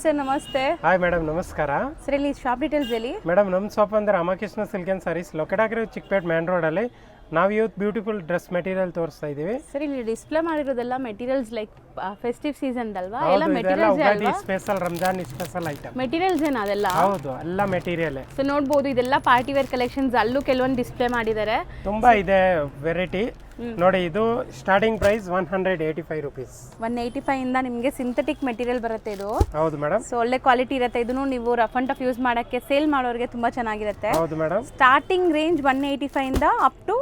Sir ನಮಸ್ತೆ. Hi madam, ನಮಸ್ಕಾರ. Sir ಇಲ್ಲಿ ಶಾಪ್ ಡೀಟೇಲ್ಸ್ ಹೇಳಿ. ಮೇಡಮ್, ನಮ್ಮ ಶಾಪ್ ಅಂದ್ರೆ Ramakrishna silk and sarees, locate ಆಗಿರೋ ಚಿಕ್ಕಪೇಟ್ ಮೇನ್ ರೋಡಲ್ಲಿ. ನಾವು ಇವತ್ತು ಬ್ಯೂಟಿಫುಲ್ ಡ್ರೆಸ್ ಮೆಟೀರಿಯಲ್ ತೋರಿಸ್ತಾ ಇದ್ದೀವಿ. ಸರ್ ಇಲ್ಲಿ ಡಿಸ್ಪ್ಲೇ ಮಾಡಿರೋದೆಲ್ಲ ಮೆಟೀರಿಯಲ್ಸ್ ಲೈಕ್ ಫೆಸ್ಟಿವ್ ಸೀಸನ್ ಅಲ್ವಾ, ಎಲ್ಲ ಮೆಟೀರಿಯಲ್ಸ್ ಅಲ್ವಾ? Special Ramzan special item materials ಏನ ಅದೆಲ್ಲ? ಹೌದು, ಎಲ್ಲ ಮೆಟೀರಿಯಲ್. ಸೊ ನೋಡಬಹುದು, ಇದೆಲ್ಲ ಪಾರ್ಟಿ ವೇರ್ ಕಲೆಕ್ಷನ್ಸ್. ಅಲ್ಲೂ ಕೆಲವೊಂದು ಡಿಸ್ಪ್ಲೇ ಮಾಡಿದ್ದಾರೆ. ತುಂಬಾ ಇದೆ ವೆರೈಟಿ. ನೋಡಿ, ಇದು ಸ್ಟಾರ್ಟಿಂಗ್ ಪ್ರೈಸ್ 185 ರೂಪೀಸ್. 185 ಇಂದ ನಿಮಗೆ ಸಿಂಥೆಟಿಕ್ ಮೆಟೀರಿಯಲ್ ಬರುತ್ತೆ ಇದು. ಹೌದು ಮೇಡಮ್. ಸೊ ಒಳ್ಳೆ ಕ್ವಾಲಿಟಿ ಇರುತ್ತೆ. ಇದನ್ನು ನೀವು ರಫ್ ಅಂಡ್ ಟಫ್ ಯೂಸ್ ಮಾಡಕ್ಕೆ, ಸೇಲ್ ಮಾಡೋರಿಗೆ ತುಂಬಾ ಚೆನ್ನಾಗಿರುತ್ತೆ. ಹೌದು ಮೇಡಮ್. ಸ್ಟಾರ್ಟಿಂಗ್ ರೇಂಜ್ 185 ಇಂದ ಅಪ್ ಟು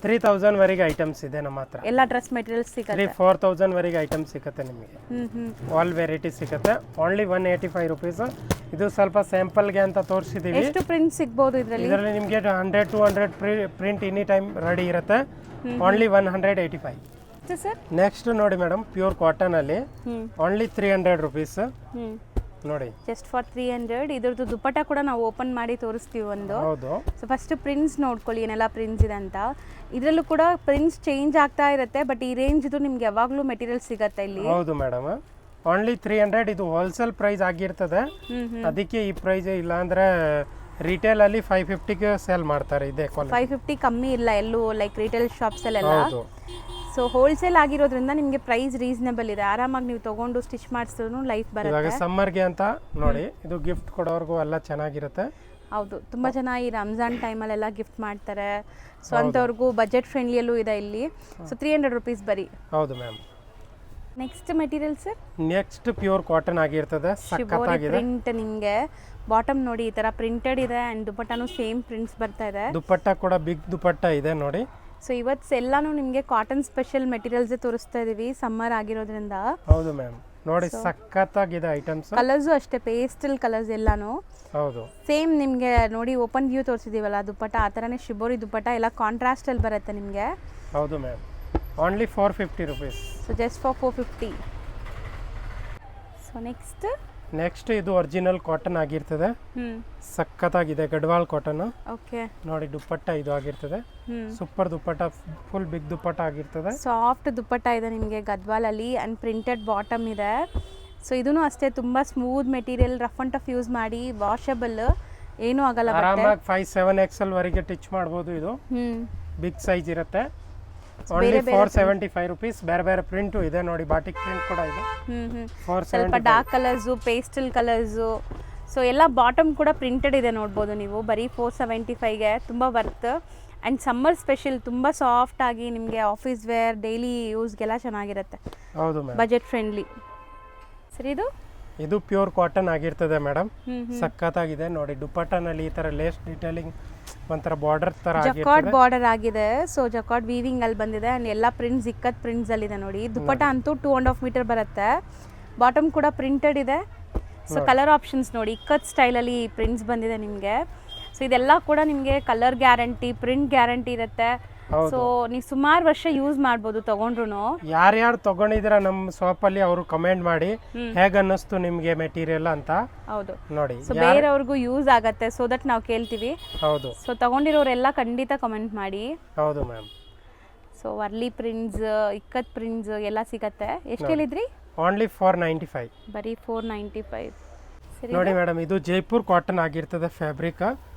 3000 ವರೆಗೆ ಐಟಮ್ಸ್ ಇದೆ ನಮ್ಮ ಹತ್ರ. ಎಲ್ಲ ಡ್ರೆಸ್ ಮೆಟೀರಿಯಲ್ಸ್ ಸಿಗುತ್ತೆ. 4000 ವರೆಗೆ ಐಟಮ್ಸ್ ಸಿಗುತ್ತೆ ನಿಮಗೆ. ಆಲ್ ವೆರೈಟಿ ಸಿಗುತ್ತೆ. Only 185 rupees. ಇದು ಸ್ವಲ್ಪ ಸ್ಯಾಂಪಲ್ಗೆ ಅಂತ ತೋರಿಸಿದೀವಿ. ಎಷ್ಟು ಪ್ರಿಂಟ್ ಸಿಗಬಹುದು ಇದರಲ್ಲಿ? ನಿಮಗೆ 100-200 ಪ್ರಿಂಟ್ ಎನಿ ಟೈಮ್ ರೆಡಿ ಇರುತ್ತೆ. ಓನ್ಲಿ 185. ಸರ್ ನೆಕ್ಸ್ಟ್ ನೋಡಿ ಮೇಡಮ್, ಪ್ಯೂರ್ ಕಾಟನ್ ಅಲ್ಲಿ ಓನ್ಲಿ 300 ರೂಪೀಸ್. ನೋಡಿ, ಜಸ್ಟ್ ಫಾರ್ 300. ಇದ್ರದ್ದು ದುಪ್ಪಟ್ಟ ಕೂಡ ನಾವು ಓಪನ್ ಮಾಡಿ ತೋರಿಸ್ತೀವಿ ಒಂದು. ಹೌದು. ಸೊ ಫಸ್ಟ್ ಪ್ರಿಂಟ್ಸ್ ನೋಡ್ಕೊಳ್ಳಿ, ಏನೆಲ್ಲ ಪ್ರಿಂಟ್ಸ್ ಇದೆ ಅಂತ. ಇದರಲ್ಲೂ ಕೂಡ ಪ್ರಿಂಟ್ಸ್ ಚೇಂಜ್ ಆಗ್ತಾ ಇರುತ್ತೆ, ಬಟ್ ಈ ರೇಂಜ್ ಇದು ನಿಮ್ಗೆ ಯಾವಾಗಲೂ ಮೆಟೀರಿಯಲ್ ಸಿಗುತ್ತೆ ಇಲ್ಲಿ. ಹೌದು ಮೇಡಮ್. ಓನ್ಲಿ 300. ಇದು ಹೋಲ್ಸೇಲ್ ಪ್ರೈಸ್ ಆಗಿರ್ತದೆ, ಅದಕ್ಕೆ ಈ ಪ್ರೈಸ್. ಇಲ್ಲ ಅಂದ್ರೆ ರಿಟೇಲ್ ಅಲ್ಲಿ 550ಗೆ ಸೇಲ್ ಮಾಡ್ತಾರೆ. ಇದೆ 550 ಕಮ್ಮಿ ಇಲ್ಲ ಎಲ್ಲೂ, ಲೈಕ್ ರಿಟೇಲ್ ಶಾಪ್ಸ್ ಅಲ್ಲೆಲ್ಲ. ಹೌದು. ಸೊ ಹೋಲ್ಸೇಲ್ ಆಗಿರೋದ್ರಿಂದ ನಿಮಗೆ ಪ್ರೈಸ್ ರೀಸನೇಬಲ್ ಇದೆ. ಆರಾಮಾಗಿ ನೀವು ತಗೊಂಡು ಸ್ಟಿಚ್ ಮಾಡಿಸಿದ್ರು ಲೈಫ್ ಬರುತ್ತೆ. ಇವಾಗ ಸಮ್ಮರ್ಗೆ ಅಂತ ನೋಡಿ, ಇದು ಗಿಫ್ಟ್ ಕೊಡೋರ್ಗೂ ಎಲ್ಲ ಚೆನ್ನಾಗಿರುತ್ತೆ. ಹೌದು, ತುಂಬಾ ಜನ ಈ ರಂಜಾನ್ ಟೈಮಲ್ಲೆಲ್ಲ ಗಿಫ್ಟ್ ಮಾಡ್ತಾರೆ. ಸೊ ಅಂಥವ್ರಿಗೂ ಬಜೆಟ್ ಫ್ರೆಂಡ್ಲಿಯಲ್ಲೂ ಇದೆ ಇಲ್ಲಿ. ಸೊ 300 ರೂಪೀಸ್ ಬರೀ. ಹೌದು ma'am. Next material sir, next pure cotton ಆಗಿರ್ತದೆ. ಸಕ್ಕತ್ತಾಗಿದೆ ಪ್ರಿಂಟ್. ನಿಮಗೆ ಬಾಟಮ್ ನೋಡಿ ಈ ತರ ಪ್ರಿಂಟೆಡ್ ಇದೆ, ಅಂಡ್ ದುಪಟ್ಟಾನು ಸೇಮ್ ಪ್ರಿಂಟ್ಸ್ ಬರ್ತಾ ಇದೆ. ದುಪಟ್ಟ ಕೂಡ ಬಿಗ್ ದುಪಟ್ಟ ಇದೆ ನೋಡಿ. ಸೊ ಇವತ್ತು ಎಲ್ಲಾನು ನಿಮಗೆ ಕಾಟನ್ ಸ್ಪೆಷಲ್ ಮೆಟೀರಿಯಲ್ಸ್ ತೋರಿಸ್ತಾ ಇದೀವಿ, ಸಮ್ಮರ್ ಆಗಿರೋದ್ರಿಂದ. ಹೌದು ಮ್ಯಾಮ್. ನೋಡಿ, ಸಕ್ಕತ್ತಾಗಿದೆ ಐಟಮ್ಸ್. ಕಲರ್ಸು ಅಷ್ಟೇ, ಪೇಸ್ಟಲ್ ಕಲರ್ಸ್ ಎಲ್ಲಾನು. ಹೌದು. ಸೇಮ್ ನಿಮಗೆ ನೋಡಿ ಓಪನ್ ವ್ಯೂ ತೋರಿಸಿದೀವಲ್ಲ ದುಪಟ್ಟ, ಆ ಥರನೇ ಶಿಬೋರಿ ದುಪಟ್ಟ ಎಲ್ಲ ಕಾಂಟ್ರಾಸ್ಟ್ ಅಲ್ಲಿ ಬರುತ್ತೆ ನಿಮಗೆ. ಹೌದು ma'am. Only 450 rupees. So just for 450. So next ಇದು ಒರಿಜಿನಲ್ ಕಾಟನ್ ಆಗಿರ್ತದೆ. ಸಕ್ಕತ್ತಾಗಿದೆ, ಗಡ್ವಾಲ್ ಕಾಟನ್. ಓಕೆ. ನೋಡಿ, ದುಪ್ಪಟ್ಟ ಇದು ಆಗಿರ್ತದೆ. ಸೂಪರ್ ದುಪ್ಪಟ್ಟ, ಫುಲ್ ಬಿಗ್ ದುಪ್ಪಟ್ಟ ಆಗಿರ್ತದೆ. ಸಾಫ್ಟ್ ದುಪ್ಪಟ್ಟ ಇದೆ ನಿಮಗೆ ಗದ್ವಾಲ್ ಅಲ್ಲಿ, ಅಂಡ್ ಪ್ರಿಂಟೆಡ್ ಬಾಟಮ್ ಇದೆ. ಸೊ ಇದೂ ಅಷ್ಟೇ, ತುಂಬಾ smooth material. Rough and tough use ಮಾಡಿ, ವಾಷಬಲ್, ಏನೂ ಆಗಲ್ಲ. ಆರಾಮಾಗಿ 5-7 XL ವರೆಗೆ ಟಿಚ್ ಮಾಡಬಹುದು. ಇದು ಬಿಗ್ ಸೈಜ್ ಇರುತ್ತೆ. Only 475 rupees. ಬೇರೆ ಬೇರೆ ಪ್ರಿಂಟ್ ಇದೆ ನೋಡಿ, ಬಾಟಿಕ್ ಪ್ರಿಂಟ್ ಕೂಡ ಇದೆ. ಸ್ವಲ್ಪ dark colours, pastel colours. So ಎಲ್ಲ ಬಾಟಮ್ ಕೂಡ ಪ್ರಿಂಟೆಡ್ ಇದೆ ನೋಡ್ಬೋದು ನೀವು. ಬರೀ 475ಗೆ ತುಂಬ ವರ್ತ್. ಆ್ಯಂಡ್ ಸಮ್ಮರ್ ಸ್ಪೆಷಲ್, ತುಂಬ ಸಾಫ್ಟ್ ಆಗಿ ನಿಮಗೆ ಆಫೀಸ್ ವೇರ್, ಡೈಲಿ ಯೂಸ್ಗೆಲ್ಲ ಚೆನ್ನಾಗಿರುತ್ತೆ. ಹೌದು ಮ್ಯಾಮ್. Budget friendly. ಸರಿ, ಇದು ಪ್ಯೂರ್ ಕಾಟನ್ ಆಗಿರ್ತದೆ ಮೇಡಮ್. ಸಕ್ಕತ್ತಾಗಿದೆ ನೋಡಿ. ದುಪ್ಪಟ್ಟನಲ್ಲಿ ಈ ತರ ಲೇಸ್ ಡಿಟೇಲಿಂಗ್, ಒಂಥರ ಬಾರ್ಡರ್ ತರ ಜಕಾರ್ಡ್ ಬಾರ್ಡರ್ ಆಗಿದೆ. ಸೊ ಜಕಾರ್ಡ್ ವೀವಿಂಗ್ ಅಲ್ಲಿ ಬಂದಿದೆ, ಅಂಡ್ ಎಲ್ಲ ಪ್ರಿಂಟ್ಸ್ ಇಕ್ಕತ್ ಪ್ರಿಂಟ್ಸ್ ಅಲ್ಲಿ ಇದೆ ನೋಡಿ. ದುಪ್ಪಟ್ಟ ಅಂತೂ 2.5 ಮೀಟರ್ ಬರುತ್ತೆ. ಬಾಟಮ್ ಕೂಡ ಪ್ರಿಂಟೆಡ್ ಇದೆ. ಸೊ ಕಲರ್ ಆಪ್ಷನ್ಸ್ ನೋಡಿ, ಇಕ್ಕತ್ ಸ್ಟೈಲ್ ಅಲ್ಲಿ ಪ್ರಿಂಟ್ಸ್ ಬಂದಿದೆ ನಿಮಗೆ. ಸೊ ಇದೆಲ್ಲ ಕೂಡ ನಿಮಗೆ ಕಲರ್ ಗ್ಯಾರಂಟಿ, ಪ್ರಿಂಟ್ ಗ್ಯಾರಂಟಿ ಇರುತ್ತೆ. ಸೊ ನೀವು ಸುಮಾರು ವರ್ಷ ಯೂಸ್ ಮಾಡ್ಬೋದು ತಗೊಂಡ್ರು. ಯಾರ್ಯಾರು ತಗೊಂಡಿದ್ರ ನಮ್ಮ ಶಾಪ್ ಅಲ್ಲಿ ಅವರು ಕಮೆಂಟ್ ಮಾಡಿ ಹೇಗ ಅನ್ನಿಸ್ತು ನಿಮ್ಗೆ ಮೆಟೀರಿಯಲ್ ಅಂತ. ಹೌದು ನೋಡಿ, ಸೊ ಬೇರೆಯವ್ರಿಗೂ ಯೂಸ್ ಆಗತ್ತೆ, ಸೊ ದಟ್ ನಾವು ಕೇಳ್ತೀವಿ. ಹೌದು. ಸೊ ತಗೊಂಡಿರೋರೆಲ್ಲ ಖಂಡಿತ ಕಮೆಂಟ್ ಮಾಡಿ. ಹೌದು ma'am. So Warli prints, ikat prints ಎಲ್ಲ ಸಿಗತ್ತೆ. ಎಷ್ಟು ಹೇಳಿದ್ರಿ? ಓನ್ಲಿ 495. ಬರೀ 495. ನೋಡಿ ಮೇಡಮ್, ಇದು ಜೈಪುರ್ ಕಾಟನ್ ಆಗಿರ್ತದೆ. ಫ್ಯಾಬ್ರಿಕ್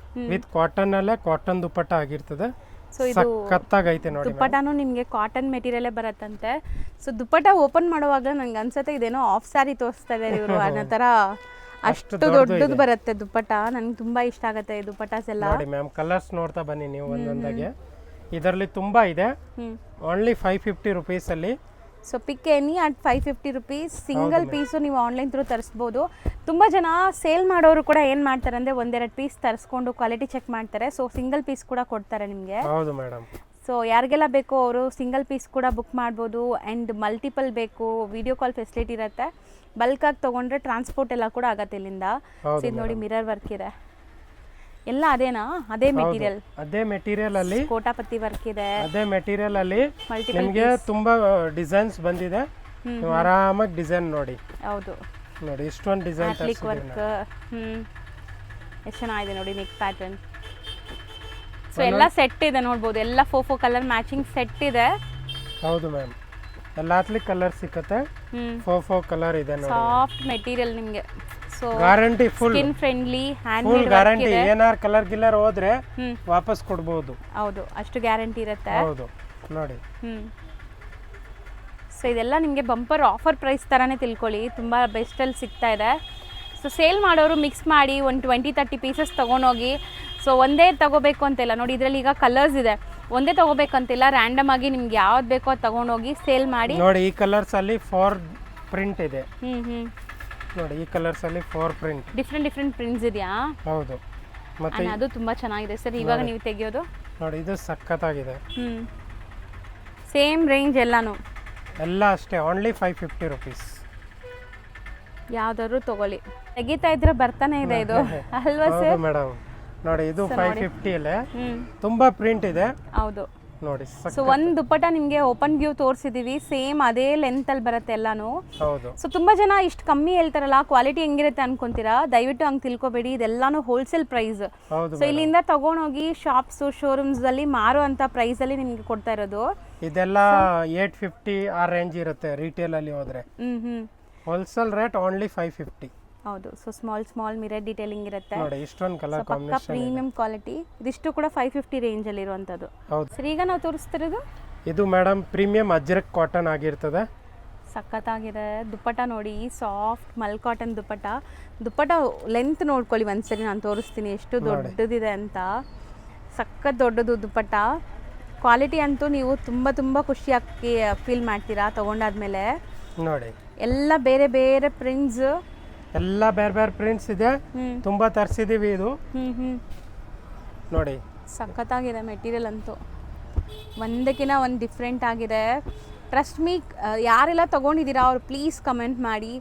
ವಿತ್ ಕಾಟನ್ ಅಲ್ಲೇ ಕಾಟನ್ ದುಪ್ಪಟ್ಟ ಆಗಿರ್ತದೆ. ಸೊ ಇದು ಸಕ್ಕತ್ತಾಗೈತೆ ನೋಡಿ. ದುಪ್ಪಟ್ಟಾನು ನಿಮಗೆ ಕಾಟನ್ ಮೆಟೀರಿಯಲ್ ಬರತ್ತಂತೆ. ಸೊ ದುಪ್ಪಟ್ಟ ಓಪನ್ ಮಾಡುವಾಗ ನಂಗೆ ಅನ್ಸುತ್ತೆ ಇದೇನೋ ಆಫ್ ಸ್ಯಾರಿ ತೋರಿಸ್ತಾ ಇದ್ದಾರೆ ಇವರು ಅನ್ನೋ ತರ. ಅಷ್ಟು ದೊಡ್ಡದು ಬರುತ್ತೆ ದುಪ್ಪಟ್ಟ. ನನಗೆ ತುಂಬಾ ಇಷ್ಟ ಆಗುತ್ತೆ ಈ ದುಪ್ಪಟ್ಟಾಸ್ ಎಲ್ಲ. ನೋಡಿ ಮ್ಯಾಮ್, ಕಲರ್ಸ್ ನೋಡ್ತಾ ಬನ್ನಿ ನೀವು ಒಂದೊಂದಾಗೆ. ಇದರಲ್ಲಿ ತುಂಬಾ ಇದೆ. ಓನ್ಲಿ 550 ರೂಪೀಸ್ ಅಲ್ಲಿ. So pick any at 550 rupees. Single piece ನೀವು ಆನ್ಲೈನ್ ಥ್ರೂ ತರಿಸ್ಬೋದು. ತುಂಬ ಜನ ಸೇಲ್ ಮಾಡೋರು ಕೂಡ ಏನು ಮಾಡ್ತಾರೆ ಅಂದರೆ 1-2 ಪೀಸ್ ತರಿಸ್ಕೊಂಡು ಕ್ವಾಲಿಟಿ ಚೆಕ್ ಮಾಡ್ತಾರೆ. ಸೊ ಸಿಂಗಲ್ ಪೀಸ್ ಕೂಡ ಕೊಡ್ತಾರೆ ನಿಮಗೆ. ಹೌದು ಮೇಡಮ್. ಸೊ ಯಾರಿಗೆಲ್ಲ ಬೇಕೋ ಅವರು ಸಿಂಗಲ್ ಪೀಸ್ ಕೂಡ ಬುಕ್ ಮಾಡ್ಬೋದು. ಆ್ಯಂಡ್ ಮಲ್ಟಿಪಲ್ ಬೇಕು, ವಿಡಿಯೋ ಕಾಲ್ ಫೆಸಿಲಿಟಿ ಇರುತ್ತೆ. ಬಲ್ಕಾಗಿ ತೊಗೊಂಡ್ರೆ ಟ್ರಾನ್ಸ್ಪೋರ್ಟ್ ಎಲ್ಲ ಕೂಡ ಆಗತ್ತೆ ಇಲ್ಲಿಂದ. ಇದು ನೋಡಿ, ಮಿರರ್ ವರ್ಕ್ ಇದೆ ಎಲ್ಲ. ಅದೇನಾ? ಅದೇ ಮೆಟೀರಿಯಲ್. ಅದೇ ಮೆಟೀರಿಯಲ್ ಅಲ್ಲಿ ಕೋಟಾಪತಿ ವರ್ಕ್ ಇದೆ. ಅದೇ ಮೆಟೀರಿಯಲ್ ಅಲ್ಲಿ ನಿಮಗೆ ತುಂಬಾ ಡಿಸೈನ್ಸ್ ಬಂದಿದೆ. ನೀವು ಆರಾಮಾಗಿ ಡಿಸೈನ್ ನೋಡಿ. ಹೌದು ನೋಡಿ, ಇಷ್ಟೊಂದು ಡಿಸೈನ್ ವರ್ಕ್. ಎಷ್ಟು ಚೆನ್ನಾಗಿದೆ ನೋಡಿ ನೆಕ್ ಪ್ಯಾಟರ್ನ್. ಸೊ ಎಲ್ಲ ಸೆಟ್ ಇದೆ ನೋಡ್ಬೋದು. ಎಲ್ಲ 4 ಕಲರ್ ಮ್ಯಾಚಿಂಗ್ ಸೆಟ್ ಇದೆ. ಹೌದು ಮ್ಯಾಮ್. ಎಲ್ಲಾತ್ಲಿ ಕಲರ್ ಸಿಕ್ಕತ್ತೆ. 4 ಕಲರ್ ಇದೆ ನೋಡಿ. ಸಾಫ್ಟ್ ಮೆಟೀರಿಯಲ್ ನಿಮಗೆ. So guarantee full skin friendly hand full made guarantee. ಏನಾರು ಕಲರ್ ಗಿಲ್ಲರ್ ಹೋದ್ರೆ ಹ್ಮ್. ವಾಪಸ್ ಕೊಡ್ಬೋದು. ಹೌದು, ಅಷ್ಟು ಗ್ಯಾರಂಟಿ ಇರುತ್ತೆ. ಹೌದು ನೋಡಿ. ಸೊ ಇದೆಲ್ಲ ನಿಮಗೆ ಬಂಪರ್ ಆಫರ್ ಪ್ರೈಸ್ ಥರನೇ ತಿಳ್ಕೊಳ್ಳಿ, ತುಂಬ ಬೆಸ್ಟಲ್ಲಿ ಸಿಗ್ತಾ ಇದೆ. ಸೊ ಸೇಲ್ ಮಾಡೋರು ಮಿಕ್ಸ್ ಮಾಡಿ ಒಂದು 20-30 ಪೀಸಸ್ ತೊಗೊಂಡೋಗಿ. ಸೊ ಒಂದೇ ತೊಗೋಬೇಕು ಅಂತಿಲ್ಲ ನೋಡಿ, ಇದರಲ್ಲಿ ಈಗ ಕಲರ್ಸ್ ಇದೆ, ಒಂದೇ ತೊಗೋಬೇಕಂತಿಲ್ಲ, ರ್ಯಾಂಡಮ್ ಆಗಿ ನಿಮ್ಗೆ ಯಾವ್ದು ಬೇಕೋ ಅದು ತೊಗೊಂಡೋಗಿ ಸೇಲ್ ಮಾಡಿ. ನೋಡಿ ಈ ಕಲರ್ಸ್ ಅಲ್ಲಿ 4 ಪ್ರಿಂಟ್ ಇದೆ. ಹ್ಞೂ ನೋಡಿ ಈ ಕಲರ್ಸ್ ಅಲ್ಲಿ 4 ಪ್ರಿಂಟ್, ಡಿಫ್ರೆಂಟ್ ಪ್ರಿಂಟ್ಸ್ ಇದೆಯಾ? ಹೌದು. ಮತ್ತೆ ಅದು ತುಂಬ ಚೆನ್ನಾಗಿದೆ ಸರ್. ಇವಾಗ ನೀವು ತೆಗಿಯೋದು ನೋಡಿ, ಇದು ಸಖತ್ತಾಗಿದೆ. ಸೇಮ್ ರೇಂಜ್ ಎಲ್ಲಾನು ಎಲ್ಲ ಅಷ್ಟೇ, ಓನ್ಲಿ 550 ರುಪೀಸ್. ಯಾವ್ದಾದ್ರು ತಗೊಳ್ಳಿ, ತೆಗಿತಾ ಇದ್ರೆ ಬರ್ತಾನೆ ಇದೆ ಇದು ಅಲ್ವಾ ಸರ್? ಮೇಡಮ್ ನೋಡಿ, ಇದು 550 ಅಲ್ಲೇ ಹ್ಮ್ ತುಂಬಾ ಪ್ರಿಂಟ್ ಇದೆ. ಹೌದು ನೋಡಿ. ಸೊ ಒಂದು ದುಪ್ಪಟ ನಿಮಗೆ ಓಪನ್ ವ್ಯೂ ತೋರಿಸಿದೀವಿ, ಸೇಮ್ ಅದೇ ಲೆಂತ್ ಅಲ್ಲಿ ಬರುತ್ತೆ ಎಲ್ಲಾನು. ಹೌದು. ಸೊ ತುಂಬಾ ಜನ ಇಷ್ಟು ಕಮ್ಮಿ ಹೇಳ್ತಾರಲ್ಲ, ಕ್ವಾಲಿಟಿ ಹೆಂಗಿರುತ್ತೆ ಅನ್ಕೊಂತೀರಾ, ದಯವಿಟ್ಟು ಹಂಗೆ ತಿಳ್ಕೊಬೇಡಿ, ಇದೆಲ್ಲಾನು ಹೋಲ್ಸೇಲ್ ಪ್ರೈಸ್. ಹೌದು. ಸೊ ಇಲ್ಲಿಂದ ತಗೊಂಡೋಗಿ ಶಾಪ್ಸ್ ಶೋರೂಮ್ಸ್ ಅಲ್ಲಿ ಮಾರುವಂತ ಪ್ರೈಸ್ ಅಲ್ಲಿ ನಿಮ್ಗೆ ಕೊಡ್ತಾ ಇರೋದು. ಇದೆಲ್ಲ 850 ಆ ರೇಂಜ್ ಇರುತ್ತೆ ರಿಟೇಲ್ ಅಲ್ಲಿ ಹೋದ್ರೆ. Wholesale rate only 550. ಹೌದು. ಸೊ ಸ್ಮಾಲ್ ಮಿರರ್ ಡೀಟೇಲಿಂಗ್ ಇರುತ್ತೆ ನೋಡಿ, ಇಷ್ಟೊಂದು ಕಲರ್ ಪಕ್ಕ ಕಾಂಬಿನೇಷನ್, ಪ್ರೀಮಿಯಂ ಕ್ವಾಲಿಟಿ. ಇದಿಷ್ಟು ಕೂಡ 550 ರೇಂಜ್ ಅಲ್ಲಿ ಇರುವಂತದ್ದು. ಹೌದು. ಸರ್ ಈಗ ನಾವು ತೋರಿಸ್ತಿರೋದು ಇದು ಮೇಡಮ್ ಪ್ರೀಮಿಯಂ ಅಜ್ರಕ್ ಕಾಟನ್ ಆಗಿರ್ತದೆ. ಸಖತ್ತಾಗಿದೆ ದುಪ್ಪಟ ನೋಡಿ, ಸಾಫ್ಟ್ ಮಲ್ ಕಾಟನ್ ದುಪ್ಪಟ. ದುಪ್ಪಟ ಲೆಂತ್ ನೋಡ್ಕೊಳ್ಳಿ ಒಂದ್ಸರಿ, ನಾನು ತೋರಿಸ್ತೀನಿ ಎಷ್ಟು ದೊಡ್ಡದಿದೆ ಅಂತ. ಸಖತ್ ದೊಡ್ಡದು ದುಪ್ಪಟ. ಕ್ವಾಲಿಟಿ ಅಂತೂ ನೀವು ತುಂಬ ಖುಷಿಯಾಗಿ ಫೀಲ್ ಮಾಡ್ತೀರಾ ತಗೊಂಡಾದ್ಮೇಲೆ. ನೋಡಿ ಎಲ್ಲ ಬೇರೆ ಬೇರೆ ಪ್ರಿಂಟ್ಸ್, ಎಲ್ಲ ಬೇರೆ ಬೇರೆ ಪ್ರಿಂಟ್ಸ್ ಇದೆ, ತುಂಬಾ ತರಿಸಿದೀವಿ. ಇದು ನೋಡಿ ಸಖತ್ತಾಗಿದೆ ಮೆಟೀರಿಯಲ್ ಅಂತೂ, ಒಂದಕ್ಕಿಂತ ಒಂದು ಡಿಫ್ರೆಂಟ್ ಆಗಿದೆ. ಟ್ರಸ್ಟ್ ಮೀ, ಯಾರೆಲ್ಲ ತೊಗೊಂಡಿದ್ದೀರಾ ಅವ್ರು ಪ್ಲೀಸ್ ಕಮೆಂಟ್ ಮಾಡಿ.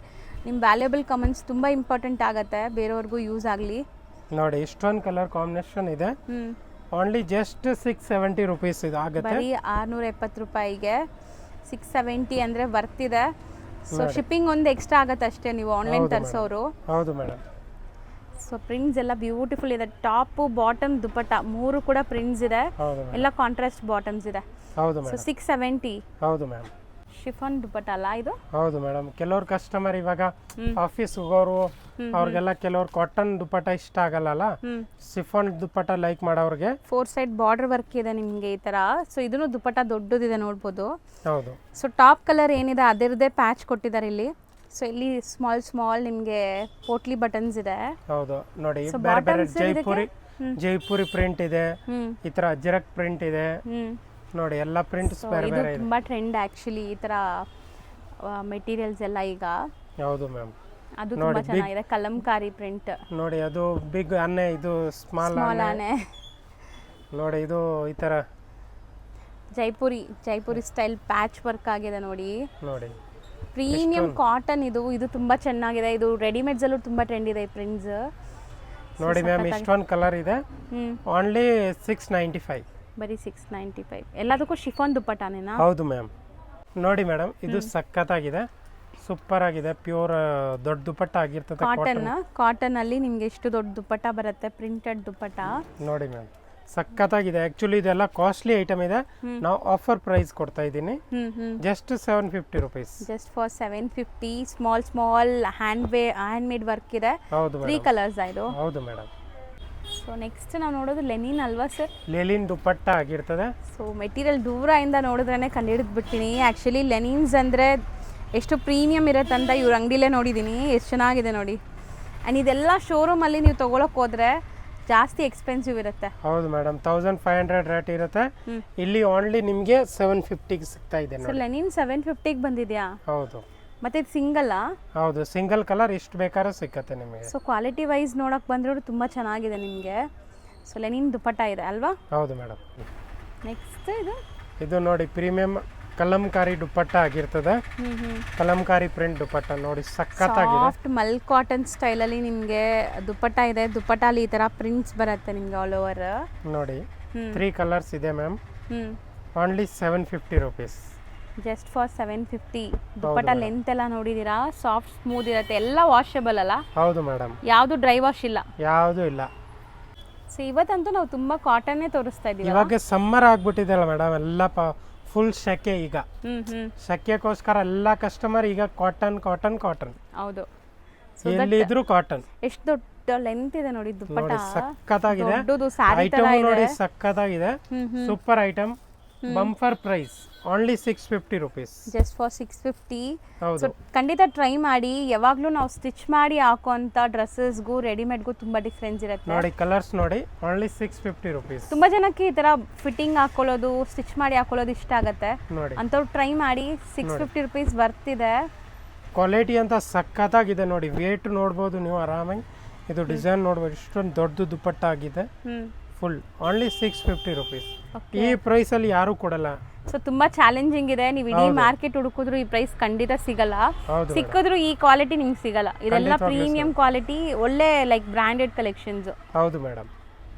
ನಿಮ್ಮ ವ್ಯಾಲ್ಯೂಬಲ್ ಕಮೆಂಟ್ಸ್ ತುಂಬ ಇಂಪಾರ್ಟೆಂಟ್ ಆಗುತ್ತೆ, ಬೇರೆಯವ್ರಿಗೂ ಯೂಸ್ ಆಗಲಿ. ನೋಡಿ ಇಷ್ಟೊಂದು ಕಲರ್ ಕಾಂಬಿನೇಷನ್ ಇದೆ. ಓನ್ಲಿ ಜಸ್ಟ್ 670 ರುಪೀಸ್ ಇದು ಆಗುತ್ತೆ. ಬರೀ 670 ರೂಪಾಯಿಗೆ 670 ಅಂದರೆ ಬರ್ತಿದೆ. ಸೊ ಶಿಪ್ಪಿಂಗ್ ಒಂದು ಎಕ್ಸ್ಟ್ರಾ ಆಗುತ್ತೆ ಅಷ್ಟೇ ನೀವು ಆನ್ಲೈನ್ ತರಿಸೋರು. ಹೌದು ಮೇಡಮ್. ಸೊ ಪ್ರಿಂಟ್ಸ್ ಎಲ್ಲ ಬ್ಯೂಟಿಫುಲ್ ಇದೆ. ಟಾಪ್ ಬಾಟಮ್ ದುಪ್ಪಟ್ಟ 3 ಕೂಡ ಪ್ರಿಂಟ್ಸ್ ಇದೆ, ಎಲ್ಲ ಕಾಂಟ್ರಾಸ್ಟ್ ಬಾಟಮ್ಸ್ ಇದೆ. ಹೌದು ಸೊ ಮೇಡಮ್. 670. ಹೌದು ಮ್ಯಾಮ್. ಶಿಫಾನ್ ದುಪ್ಪಟ್ಟ ಅಲ್ಲ ಇದು? ಹೌದು ಮೇಡಮ್. ಕೆಲವ್ರು ಕಸ್ಟಮರ್ ಇವಾಗ ಆಫೀಸ್ ಹೋಗೋರು, ಅವ್ರಿಗೆಲ್ಲ ಕೆಲವ್ರು ಕಾಟನ್ ದುಪ್ಪಟ್ಟ ಇಷ್ಟ ಆಗಲ್ಲ, ಶಿಫಾನ್ ದುಪ್ಪಟ್ಟ ಲೈಕ್ ಮಾಡೋರಿಗೆ 4 ಸೈಡ್ ಬಾರ್ಡರ್ ವರ್ಕ್ ಇದೆ ನಿಮಗೆ ಈ ತರ. ಸೊ ಇದನ್ನು ದುಪ್ಪಟ್ಟ ದೊಡ್ಡದಿದೆ ನೋಡ್ಬೋದು. ಹೌದು. ಸೊ ಟಾಪ್ ಕಲರ್ ಏನಿದೆ ಅದರದೇ ಪ್ಯಾಚ್ ಕೊಟ್ಟಿದ್ದಾರೆ ಇಲ್ಲಿ. ಸೊ ಇಲ್ಲಿ ಸ್ಮಾಲ್ ನಿಮಗೆ ಪೋಟ್ಲಿ ಬಟನ್ಸ್ ಇದೆ. ಹೌದು ನೋಡಿ, ಬೇರೆ ಬೇರೆ ಜೈಪುರಿ ಪ್ರಿಂಟ್ ಇದೆ, ಈ ತರ ಅಜ್ರಕ್ ಪ್ರಿಂಟ್ ಇದೆ. ನೋಡಿ ಎಲ್ಲ ಪ್ರಿಂಟ್ಸ್ ಬೇರೆ ಬೇರೆ ಇದೆ. ತುಂಬಾ ಟ್ರೆಂಡ್ ಆಕ್ಚುಲಿ ಈ ತರ ಮೆಟೀರಿಯಲ್ಸ್ ಎಲ್ಲ ಈಗ. ಹೌದು ಮ್ಯಾಮ್. ಅದು ತುಂಬಾ ಚೆನ್ನಾಗಿದೆ, ಕಲಂಕಾರಿ ಪ್ರಿಂಟ್. ನೋಡಿ ಅದು ಬಿಗ್ ಆನೆ, ಇದು ಸ್ಮಾಲ್ ಆನೆ. ನೋಡಿ ಇದು ಈ ತರ ಜೈಪುರಿ ಸ್ಟೈಲ್ ಪ್ಯಾಚ್ ವರ್ಕ್ ಆಗಿದೆ ನೋಡಿ. ನೋಡಿ ಪ್ರೀಮಿಯಂ ಕಾಟನ್ ಇದು ತುಂಬಾ ಚೆನ್ನಾಗಿದೆ. ಇದು ರೆಡಿಮೇಡ್ಸ್ ಅಲ್ಲೂ ತುಂಬಾ ಟ್ರೆಂಡ್ ಇದೆ ಈ ಪ್ರಿಂಟ್ಸ್. ನೋಡಿ ಮ್ಯಾಮ್, ಇಷ್ಟೊಂದು ಕಲರ್ ಇದೆ. ಓನ್ಲಿ 695. ಬರೀ 695. ಎಲ್ಲದಕ್ಕೂ ಶಿಫಾನ್ ದುಪ್ಪಟಾನೇನಾ? ಹೌದು ಮ್ಯಾಮ್. ನೋಡಿ ಮೇಡಮ್, ಇದು ಸಖತ್ತಾಗಿದೆ, ಸೂಪರ್ ಆಗಿದೆ. ಪ್ಯೂರ್ ದೊಡ್ಡ ದುಪ್ಪಟ್ಟ ಆಗಿರ್ತದೆ. ಕಾಟನ್ ಅಲ್ಲಿ ನಿಮ್ಗೆ ಎಷ್ಟು ದೊಡ್ಡ ದುಪ್ಪಟ್ಟ ಬರುತ್ತೆ, ಪ್ರಿಂಟೆಡ್ ದುಪ್ಪಟ್ಟ. ನೋಡಿ ಮ್ಯಾಮ್, ಸಖತ್ತಾಗಿದೆ. ಆಕ್ಚುಲಿ ಇದೆಲ್ಲ ಕಾಸ್ಟ್ಲಿ ಐಟಮ್ ಇದೆ, ನಾವು ಆಫರ್ ಪ್ರೈಸ್ ಕೊಡ್ತಾ ಇದ್ದೀನಿ. Just 750 rupees. Just for 750. Small hand made work ಇದೆ. ಹೌದು, 3 ಕಲರ್ಸ್ ಇದು. ಹೌದು ಮೇಡಮ್. ಸೊ ನೆಕ್ಸ್ಟ್ ನಾವು ನೋಡೋದು ಲೆನಿನ್ ಅಲ್ವಾ ಸರ್? ಲೆನಿನ್ ದುಪ್ಪಟ್ಟ ಆಗಿರ್ತದೆ. ಸೊ ಮೆಟೀರಿಯಲ್ ದೂರದಿಂದ ನೋಡಿದ್ರೇ ಕಂಡುಹಿಡಿದು ಬಿಡ್ತೀನಿ. ಆ್ಯಕ್ಚುಲಿ ಲೆನಿನ್ಸ್ ಅಂದರೆ ಎಷ್ಟು ಪ್ರೀಮಿಯಮ್ ಇರುತ್ತೆ ಅಂತ ಇವ್ರ ಅಂಗಡಿಲೇ ನೋಡಿದ್ದೀನಿ, ಎಷ್ಟು ಚೆನ್ನಾಗಿದೆ ನೋಡಿ. ಆ್ಯಂಡ್ ಇದೆಲ್ಲ ಶೋರೂಮಲ್ಲಿ ನೀವು ತೊಗೊಳಕ್ಕೆ ಹೋದರೆ ಜಾಸ್ತಿ ಎಕ್ಸ್ಪೆನ್ಸಿವ್ ಇರುತ್ತೆ. ಹೌದು ಮೇಡಮ್, 1500 ರೇಟ್ ಇರುತ್ತೆ. ಇಲ್ಲಿ ಓನ್ಲಿ ನಿಮಗೆ 750ಗೆ ಸಿಗ್ತಾ ಇದೆ. ಸರ್ ಲೆನಿನ್ 750ಗೆ ಬಂದಿದೆಯಾ? ಹೌದು. ಮತ್ತೆ ಇದು ಸಿಂಗಲ್? ಹೌದು, ಸಿಂಗಲ್ ಕಲರ್ ಎಷ್ಟು ಬೇಕಾದ್ರೂ ಸಿಕ್ಕತ್ತೆ ನಿಮಗೆ. ಸೊ ಕ್ವಾಲಿಟಿ ವೈಸ್ ನೋಡಕ್ಕೆ ಬಂದ್ರೆ ತುಂಬ ಚೆನ್ನಾಗಿದೆ ನಿಮಗೆ. ಸೊ ಲೆನಿನ್ ದುಪ್ಪಟ್ಟ ಇದೆ ಅಲ್ವಾ? ಹೌದು ಮೇಡಮ್. ನೆಕ್ಸ್ಟ್ ಇದು ನೋಡಿ, ಪ್ರೀಮಿಯಂ ಕಲಂಕಾರಿ ದುಪ್ಪಟ್ಟ ಆಗಿರ್ತದೆ. ಕಲಂಕಾರಿ ಪ್ರಿಂಟ್ ದುಪ್ಪಟ್ಟ ನೋಡಿ, ಸಖತ್ತಾಗಿದೆ. ಸಾಫ್ಟ್ ಮಲ್ ಕಾಟನ್ ಸ್ಟೈಲ್ ಅಲ್ಲಿ ನಿಮಗೆ ದುಪ್ಪಟ್ಟ ಇದೆ. ದುಪ್ಪಟ್ಟ ಅಲ್ಲಿ ಈ ತರ ಪ್ರಿಂಟ್ಸ್ ಬರುತ್ತೆ ನಿಮಗೆ ಆಲ್ ಓವರ್. ನೋಡಿ 3 ಕಲರ್ಸ್ ಇದೆ ma'am. Only 750 rupees. Just for 750. Dupatta length ಎಲ್ಲ ನೋಡಿದೀರಾ, ಸಾಫ್ಟ್ ಸ್ಮೂತ್ ಇರುತ್ತೆ, ಎಲ್ಲ ವಾಷಬಲ್ ಅಲ್ಲ? ಹೌದು ಮೇಡಮ್, ಯಾವುದು ಡ್ರೈ ವಾಶ್ ಇಲ್ಲ, ಯಾವುದು ಇಲ್ಲ. ಸೊ ಇವತ್ತಂತೂ ನಾವು ತುಂಬಾ ಕಾಟನ್ನೇ ತೋರಿಸ್ತಾ ಇದೀವಿ. ಇವಾಗ ಸಮ್ಮರ್ ಆಗ್ಬಿಟ್ಟಿದೆಲ್ಲ ಮೇಡಮ್, ಎಲ್ಲ ಫುಲ್ ಶೆಕೆ. ಈಗ ಶೆಕೆಗೋಸ್ಕರ ಎಲ್ಲ ಕಸ್ಟಮರ್ ಈಗ ಕಾಟನ್. ಹೌದು. ಎಲ್ಲಿದ್ರು ಕಾಟನ್. ಎಷ್ಟು ದೊಡ್ಡ ಲೆಂತ್ ಇದೆ ನೋಡಿ ದುಪ್ಪಟ್ಟ, ನೋಡಿ ಸಕ್ಕತ್ತಾಗಿದೆ. ದೊಡ್ಡದು ಸ್ಯಾರಿ ತರ ಐಟಮ್ ಇದೆ. ನೋಡಿ ಸಕ್ಕತ್ತಾಗಿದೆ. Super item. Bumper price only 650 rupees. Just for 650. ಹೌದು. ಸೊ ಖಂಡಿತ ಟ್ರೈ ಮಾಡಿ. ಯಾವಾಗಲೂ ನಾವು ಸ್ಟಿಚ್ ಮಾಡಿ ಹಾಕೋಂಥ ಡ್ರೆಸ್ಸಸ್ಗೂ ರೆಡಿಮೇಡ್ಗೂ ತುಂಬ ಡಿಫ್ರೆನ್ಸ್ ಇರುತ್ತೆ. ನೋಡಿ ಕಲರ್ಸ್ ನೋಡಿ ಓನ್ಲಿ 650 rupees. ತುಂಬ ಜನಕ್ಕೆ ಈ ಥರ ಫಿಟ್ಟಿಂಗ್ ಹಾಕೊಳ್ಳೋದು, ಸ್ಟಿಚ್ ಮಾಡಿ ಹಾಕೊಳ್ಳೋದು ಇಷ್ಟ ಆಗುತ್ತೆ. ನೋಡಿ ಅಂಥವ್ರು ಟ್ರೈ ಮಾಡಿ. 650 rupees ಬರ್ತಿದೆ. ಕ್ವಾಲಿಟಿ ಅಂತ ಸಕ್ಕತ್ತಾಗಿದೆ ನೋಡಿ. ವೇಟ್ ನೋಡ್ಬೋದು ನೀವು ಆರಾಮಾಗಿ. ಇದು ಡಿಸೈನ್ ನೋಡ್ಬೋದು, ಇಷ್ಟೊಂದು ದೊಡ್ಡ ದುಪ್ಪಟ್ಟ ಆಗಿದೆ. Full only 650 rupees. ಈ ಪ್ರೈಸ್ ಅಲ್ಲಿ ಯಾರು ಕೊಡಲ್ಲ. ಸೊ ತುಂಬಾ ಚಾಲೆಂಜಿಂಗ್ ಇದೆ. ನೀವು ಇಡೀ ಮಾರ್ಕೆಟ್ ಹುಡುಕಿದ್ರು ಈ ಪ್ರೈಸ್ ಖಂಡಿತ ಸಿಗಲ್ಲ. ಹೌದು ಸಿಕ್ಕಿದ್ರು ಈ ಕ್ವಾಲಿಟಿ ನಿಮ್ಗೆ ಸಿಗಲ್ಲ. ಇದೆಲ್ಲ ಪ್ರೀಮಿಯಂ ಕ್ವಾಲಿಟಿ, ಒಳ್ಳೆ ಲೈಕ್ ಬ್ರಾಂಡೆಡ್ ಕಲೆಕ್ಷನ್ಸ್. ಹೌದು ಮೇಡಮ್.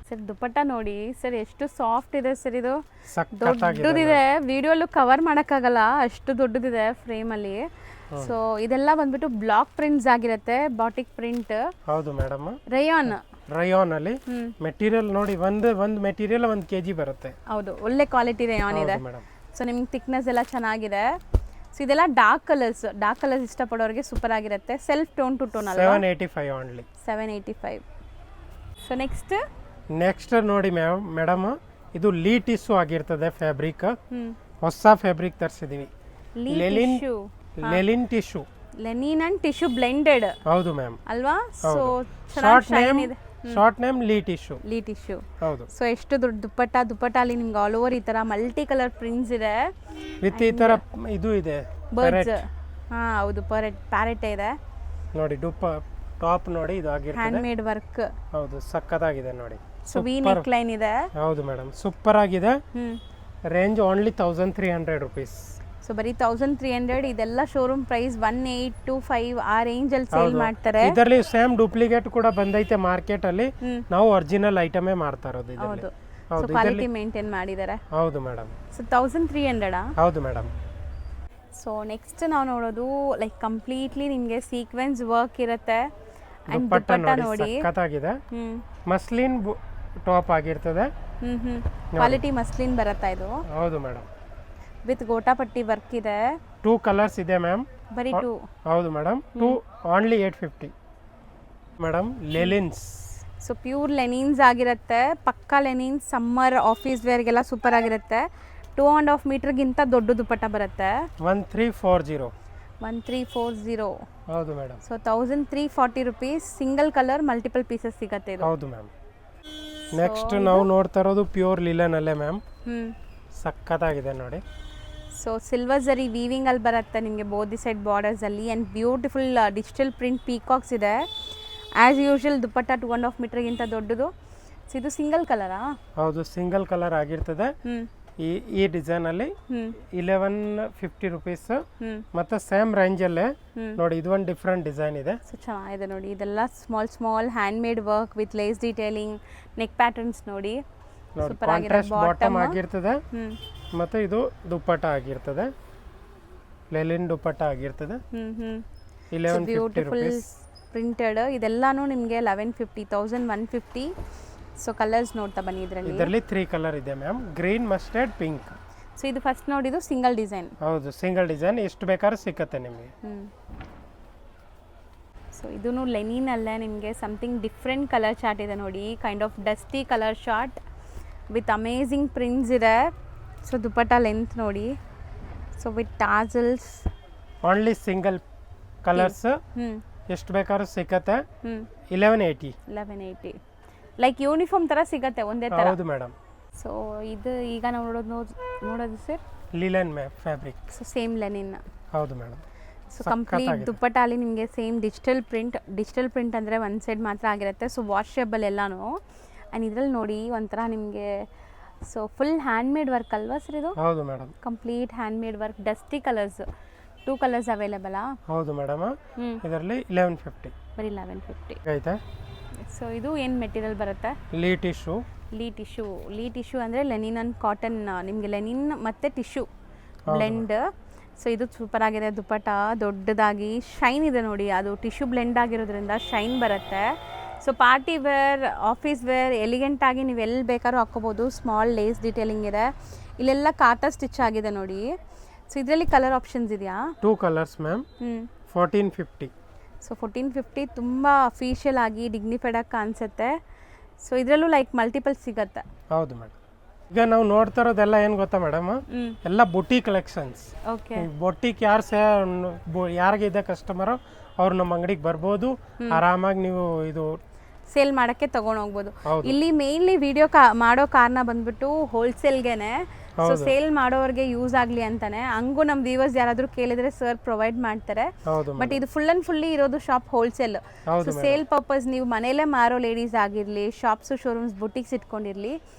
ಸರ್ ದುಪ್ಪಟ್ಟ ನೋಡಿ ಸರ್, ಎಷ್ಟು ಸಾಫ್ಟ್ ಇದೆ ಸರ್. ಇದು ಸಕ್ಕತ್ತಾಗಿದೆ. ದೊಡ್ಡದಿದೆ, ವಿಡಿಯೋಲ್ಲೂ ಕವರ್ ಮಾಡೋಕ್ಕಾಗಲ್ಲ, ಅಷ್ಟು ದೊಡ್ಡದಿದೆ ಫ್ರೇಮಲ್ಲಿ. ಸೊ ಇದೆಲ್ಲ ಬಂದ್ಬಿಟ್ಟು ಬ್ಲಾಕ್ ಪ್ರಿಂಟ್ಸ್ ಆಗಿರುತ್ತೆ, ಬಾಟಿಕ್ ಪ್ರಿಂಟ್. ಹೌದು ಮೇಡಮ್. ರಯಾನ್ ಅಲ್ಲಿ ಮೆಟೀರಿಯಲ್ ನೋಡಿ, ಒಂದು ಮೆಟೀರಿಯಲ್ 1 kg ಬರುತ್ತೆ. ಹೌದು, ಒಳ್ಳೆ ಕ್ವಾಲಿಟಿ ರಯಾನ್ ಇದೆ. ಸೊ ನಿಮ್ಗೆ ಥಿಕ್ನೆಸ್ ಎಲ್ಲ ಚೆನ್ನಾಗಿದೆ. ಸೊ ಇದೆಲ್ಲ ಡಾರ್ಕ್ ಕಲರ್ಸ್ ಇಷ್ಟಪಡೋರಿಗೆ ಸೂಪರ್ ಆಗಿರುತ್ತೆ. ಸೆಲ್ಫ್ ಟೋನ್ ಟು ಟೋನ್ ಅಲ್ಲ. 785 ಓನ್ಲಿ. 785. ಸೊ ನೆಕ್ಸ್ಟ್ ನೋಡಿ ಮೇಡಮ್, ಇದು ಲೀ ಟಿಶ್ಯೂ ಆಗಿರ್ತದೆ ಫ್ಯಾಬ್ರಿಕ್. ಹೊಸ ಫ್ಯಾಬ್ರಿಕ್ ತರಿಸಿದೀವಿ. Linen tissue. Linen and tissue blended. ಹೌದು ಮ್ಯಾಮ್. ಅಲ್ವಾ? ಸೊ ಶಾರ್ಟ್ ನೇಮ್ ಲೀ ಟಿಶ್ಯೂ. ಹೌದು. ಸೊ ಎಷ್ಟು ದೊಡ್ಡ ದುಪ್ಪಟ್ಟ ಅಲ್ಲಿ ನಿಮ್ಗೆ ಆಲ್ ಓವರ್ ಈ ತರ ಮಲ್ಟಿ ಕಲರ್ ಪ್ರಿಂಟ್ಸ್ ಇದೆ. ವಿತ್ ಈ ತರ ಇದು ಇದೆ ಬರ್ಡ್ಸ್. ಹೌದು, ಪ್ಯಾರೆಟ್ ಇದೆ ನೋಡಿ. ಟಾಪ್ ನೋಡಿ, ಇದು ಆಗಿರ್ತದೆ ಹ್ಯಾಂಡ್ ಮೇಡ್ ವರ್ಕ್. ಹೌದು, ಸಕ್ಕತ್ತಾಗಿದೆ ನೋಡಿ. ಸೊ ವಿ ನೆಕ್ ಲೈನ್ ಇದೆ. ಹೌದು ಮೇಡಮ್, ಸೂಪರ್ ಆಗಿದೆ. Range only 1300 rupees. ಸೊ ಬರೀ 1300. ಇದೆಲ್ಲ ಶೋರೂಮ್ ಪ್ರೈಸ್ 1825 ಆ ರೇಂಜ್ ಅಲ್ಲಿ ಸೇಲ್ ಮಾಡ್ತಾರೆ. ಇದರಲ್ಲಿ ಸೇಮ್ ಡೂಪ್ಲಿಕೇಟ್ ಕೂಡ ಬಂದೈತೆ ಮಾರ್ಕೆಟ್ ಅಲ್ಲಿ. ನಾವು ಒರಿಜಿನಲ್ ಐಟಮೇ ಮಾರ್ತಾ ಇರೋದು ಇದರಲ್ಲಿ. ಸೊ ಕ್ವಾಲಿಟಿ ಮೇಂಟೈನ್ ಮಾಡಿದ್ದಾರೆ. ಹೌದು ಮೇಡಮ್. ಸೊ 1300. ಹೌದು ಮೇಡಮ್. ಸೊ ನೆಕ್ಸ್ಟ್ ನಾವು ನೋಡೋದು ಲೈಕ್ ಕಂಪ್ಲೀಟ್ಲಿ ನಿಮಗೆ ಸೀಕ್ವೆನ್ಸ್ ವರ್ಕ್ ಇರುತ್ತೆ. ಅಂಡ್ ದುಪ್ಪಟ್ಟ ನೋಡಿ ಸಕ್ಕತ್ತಾಗಿದೆ. ಮಸ್ಲಿನ್ ಟಾಪ್ ಆಗಿರ್ತದೆ. ಕ್ವಾಲಿಟಿ ಮಸ್ಲಿನ್ ಬರುತ್ತಾ ಇದು. ಹೌದು ಮೇಡಮ್. ವಿತ್ ಗೋಟಾಪಟ್ಟಿ ವರ್ಕ್ ಇದೆ. 2 ಕಲರ್ಸ್ ಇದೆ ಮ್ಯಾಮ್. ಬರೀ 2. ಹೌದು madam. 2 only 850 madam. Linens. So pure linens ಆಗಿರುತ್ತೆ. ಪಕ್ಕಾ ಲೆನಿನ್ಸ್, ಸಮ್ಮರ್ ಆಫೀಸ್ ವೇರ್ಗೆಲ್ಲ ಸೂಪರ್ ಆಗಿರುತ್ತೆ. 2.5 ಮೀಟರ್ಗಿಂತ ದೊಡ್ಡ ದುಪ್ಪಟ್ಟ ಬರುತ್ತೆ. 1340. ಹೌದು madam. So 1340 rupees. Single colour multiple pieces ಸಿಗುತ್ತೆ ಇದು. ಹೌದು ಮ್ಯಾಮ್. ನೆಕ್ಸ್ಟ್ ನಾವು ನೋಡ್ತಾ ಇರೋದು ಪ್ಯೂರ್ ಲಿಲನ್ ಅಲ್ಲೇ ಮ್ಯಾಮ್. ಸಕ್ಕತ್ತಾಗಿದೆ ನೋಡಿ. ಸೊ ಸಿಲ್ವರ್ ಜರಿ ವೀವಿಂಗ್ ಅಲ್ಲಿ ಬರುತ್ತೆ ನಿಮಗೆ ಬೋದಿ ಸೈಡ್ ಬಾರ್ಡರ್ಸ್ ಅಲ್ಲಿ. And beautiful digital print Peacocks ಇದೆ. ಆಸ್ ಯೂಶುವಲ್ ದುಪ್ಪಟ್ಟ 2.5 ಮೀಟರ್ಗಿಂತ ದೊಡ್ಡದು. ಸೊ ಇದು ಸಿಂಗಲ್ ಕಲರಾ? ಹೌದು, ಸಿಂಗಲ್ ಕಲರ್ ಆಗಿರ್ತದೆ. ಈ ಡಿಸೈನ್ ಅಲ್ಲಿ 1150 rupees. ಮತ್ತೆ ಸೇಮ್ ರೇಂಜ್ ಅಲ್ಲೇ ನೋಡಿ, ಇದು ಒಂದು ಡಿಫ್ರೆಂಟ್ ಡಿಸೈನ್ ಇದೆ. ಸೊ ಚೆನ್ನಾಗಿದೆ ನೋಡಿ. ಇದೆಲ್ಲ small hand made work with lace detailing, neck patterns ನೋಡಿ. ಸೂಪರ್ ಆಗಿದೆ. ಬಾಟಮ್ ಆಗಿರ್ತದೆ. ಮತ್ತೆ ಇದು ದುಪ್ಪಟ್ಟ ಆಗಿರ್ತದೆ, ಲೆಲಿನ್ ದುಪ್ಪಟ್ಟ ಆಗಿರ್ತದೆ. 1150 rupees. ಪ್ರಿಂಟೆಡ್ ಇದೆಲ್ಲಾನು ನಿಮಗೆ 1150. ಸೊ ಕಲರ್ಸ್ ನೋಡ್ತಾ ಬನ್ನಿ. ಇದರಲ್ಲಿ 3 ಕಲರ್ ಇದೆ ma'am. Green, mustard, pink. So ಇದು ಫಸ್ಟ್ ನೋಡಿದ್ದು ಸಿಂಗಲ್ ಡಿಸೈನ್. ಹೌದು, ಸಿಂಗಲ್ ಡಿಸೈನ್. ಎಷ್ಟು ಬೇಕಾದ್ರೂ ಸಿಕ್ಕತ್ತೆ ನಿಮಗೆ. ಸೊ ಇದೂ ಲೆನಿನ್ ಅಲ್ಲೇ ನಿಮಗೆ ಸಮಥಿಂಗ್ ಡಿಫ್ರೆಂಟ್ ಕಲರ್ ಚಾರ್ಟ್ ಇದೆ ನೋಡಿ. Kind of dusty colour chart with amazing prints ಇದೆ. ಸೊ ದುಪ್ಪಟ್ಟ ಲೆಂತ್ ನೋಡಿ. So with tassels. Only single colours. ಎಷ್ಟು ಬೇಕಾದ್ರೂ ಸಿಕ್ಕತ್ತೆ. 1180. ಲೈಕ್ ಯೂನಿಫಾರ್ಮ್ ತರ ಸಿಗತ್ತೆ, ಒಂದೇ ತರ. ಹೌದು ಮೇಡಮ್. ಸೊ ಇದು ಈಗ ನಾವು ನೋಡೋದು sir linen fabric. So same Lenin. ಹೌದು ಮೇಡಮ್. ಸೊ ಕಂಪ್ಲೀಟ್ ದುಪ್ಪಟ್ಟ ಅಲ್ಲಿ ನಿಮಗೆ ಸೇಮ್ ಡಿಜಿಟಲ್ ಪ್ರಿಂಟ್ ಅಂದರೆ ಒಂದು ಸೈಡ್ ಮಾತ್ರ ಆಗಿರುತ್ತೆ. ಸೊ ವಾಷೇಬಲ್ ಎಲ್ಲಾನು. ಆ್ಯಂಡ್ ಇದ್ರಲ್ಲಿ ನೋಡಿ ಒಂಥರ ನಿಮಗೆ so full hand made work ಅಲ್ವಾ ಸರ್ ಇದು? ಹೌದು madam. Complete hand made work. Dusty colours 2 colours ಅವೈಲೇಬಲಾ? ಹೌದು ಮೇಡಮ್. ಇದರಲ್ಲಿ 1150. ಬರೀ 1150 ಆಯ್ತಾ? ಸೊ ಇದು ಏನು ಮೆಟೀರಿಯಲ್ ಬರುತ್ತೆ? ಲೀ ಟಿಶ್ಯೂ ಅಂದರೆ ಲೆನಿನ್ ಅಂಡ್ ಕಾಟನ್. ನಿಮಗೆ ಲೆನಿನ್ ಮತ್ತು ಟಿಶ್ಯೂ ಬ್ಲೆಂಡ್. ಸೊ ಇದು ಸೂಪರ್ ಆಗಿದೆ. ದುಪ್ಪಟ್ಟ ದೊಡ್ಡದಾಗಿ ಶೈನ್ ಇದೆ ನೋಡಿ. ಅದು ಟಿಶ್ಯೂ ಬ್ಲೆಂಡ್ ಆಗಿರೋದ್ರಿಂದ ಶೈನ್ ಬರುತ್ತೆ. So party wear, office wear, ಎಲಿಗೆಂಟಾಗಿ ನೀವು ಎಲ್ಲಿ ಬೇಕಾದ್ರೂ ಹಾಕ್ಕೋಬೋದು. ಸ್ಮಾಲ್ ಲೇಸ್ ಡೀಟೇಲಿಂಗ್ ಇದೆ. ಇಲ್ಲೆಲ್ಲ ಕಾಟಾ ಸ್ಟಿಚ್ ಆಗಿದೆ ನೋಡಿ. ಸೊ ಇದರಲ್ಲಿ ಕಲರ್ ಆಪ್ಷನ್ಸ್ ಇದೆಯಾ? 2 ಕಲರ್ಸ್ ಮ್ಯಾಮ್. 1450. ಸೊ 1450 ತುಂಬ ಅಫಿಷಿಯಲ್ ಆಗಿ ಡಿಗ್ನಿಫೈಡ್ ಆಗಿ ಕಾಣಿಸುತ್ತೆ. ಸೊ ಇದರಲ್ಲೂ ಲೈಕ್ ಮಲ್ಟಿಪಲ್ ಸಿಗತ್ತೆ. ಹೌದು ಮೇಡಮ್. ಈಗ ನಾವು ನೋಡ್ತಾ ಇರೋದೆಲ್ಲ ಏನು ಗೊತ್ತಾ ಮೇಡಮ್, ಎಲ್ಲ ಬುಟಿ ಕಲೆಕ್ಷನ್ಸ್. ಓಕೆ, ಬೊಟ್ಟಿಕ್ ಯಾರಿಗೆ ಇದೆ ಕಸ್ಟಮರು ಅವ್ರು ನಮ್ಮ ಅಂಗಡಿಗೆ ಬರ್ಬೋದು, ಆರಾಮಾಗಿ ನೀವು ಇದು ಸೇಲ್ ಮಾಡೋಕ್ಕೆ ತೊಗೊಂಡು ಹೋಗ್ಬೋದು. ಇಲ್ಲಿ ಮೇನ್ಲಿ ವಿಡಿಯೋ ಮಾಡೋ ಕಾರಣ ಬಂದ್ಬಿಟ್ಟು ಹೋಲ್ಸೇಲ್ಗೆನೆ, ಸೊ ಸೇಲ್ ಮಾಡೋರಿಗೆ ಯೂಸ್ ಆಗಲಿ ಅಂತಾನೆ. ಹಂಗೂ ನಮ್ಮ ವ್ಯೂವರ್ಸ್ ಯಾರಾದರೂ ಕೇಳಿದ್ರೆ ಸರ್ ಪ್ರೊವೈಡ್ ಮಾಡ್ತಾರೆ. ಬಟ್ ಇದು ಫುಲ್ ಆ್ಯಂಡ್ ಫುಲ್ಲಿ ಇರೋದು shop wholesale. So sale purpose ನೀವು ಮನೇಲೇ ಮಾರೋ ಲೇಡೀಸ್ ಆಗಿರಲಿ, ಶಾಪ್ಸು ಶೋರೂಮ್ಸ್ ಬುಟಿಕ್ಸ್ ಇಟ್ಕೊಂಡಿರಲಿ,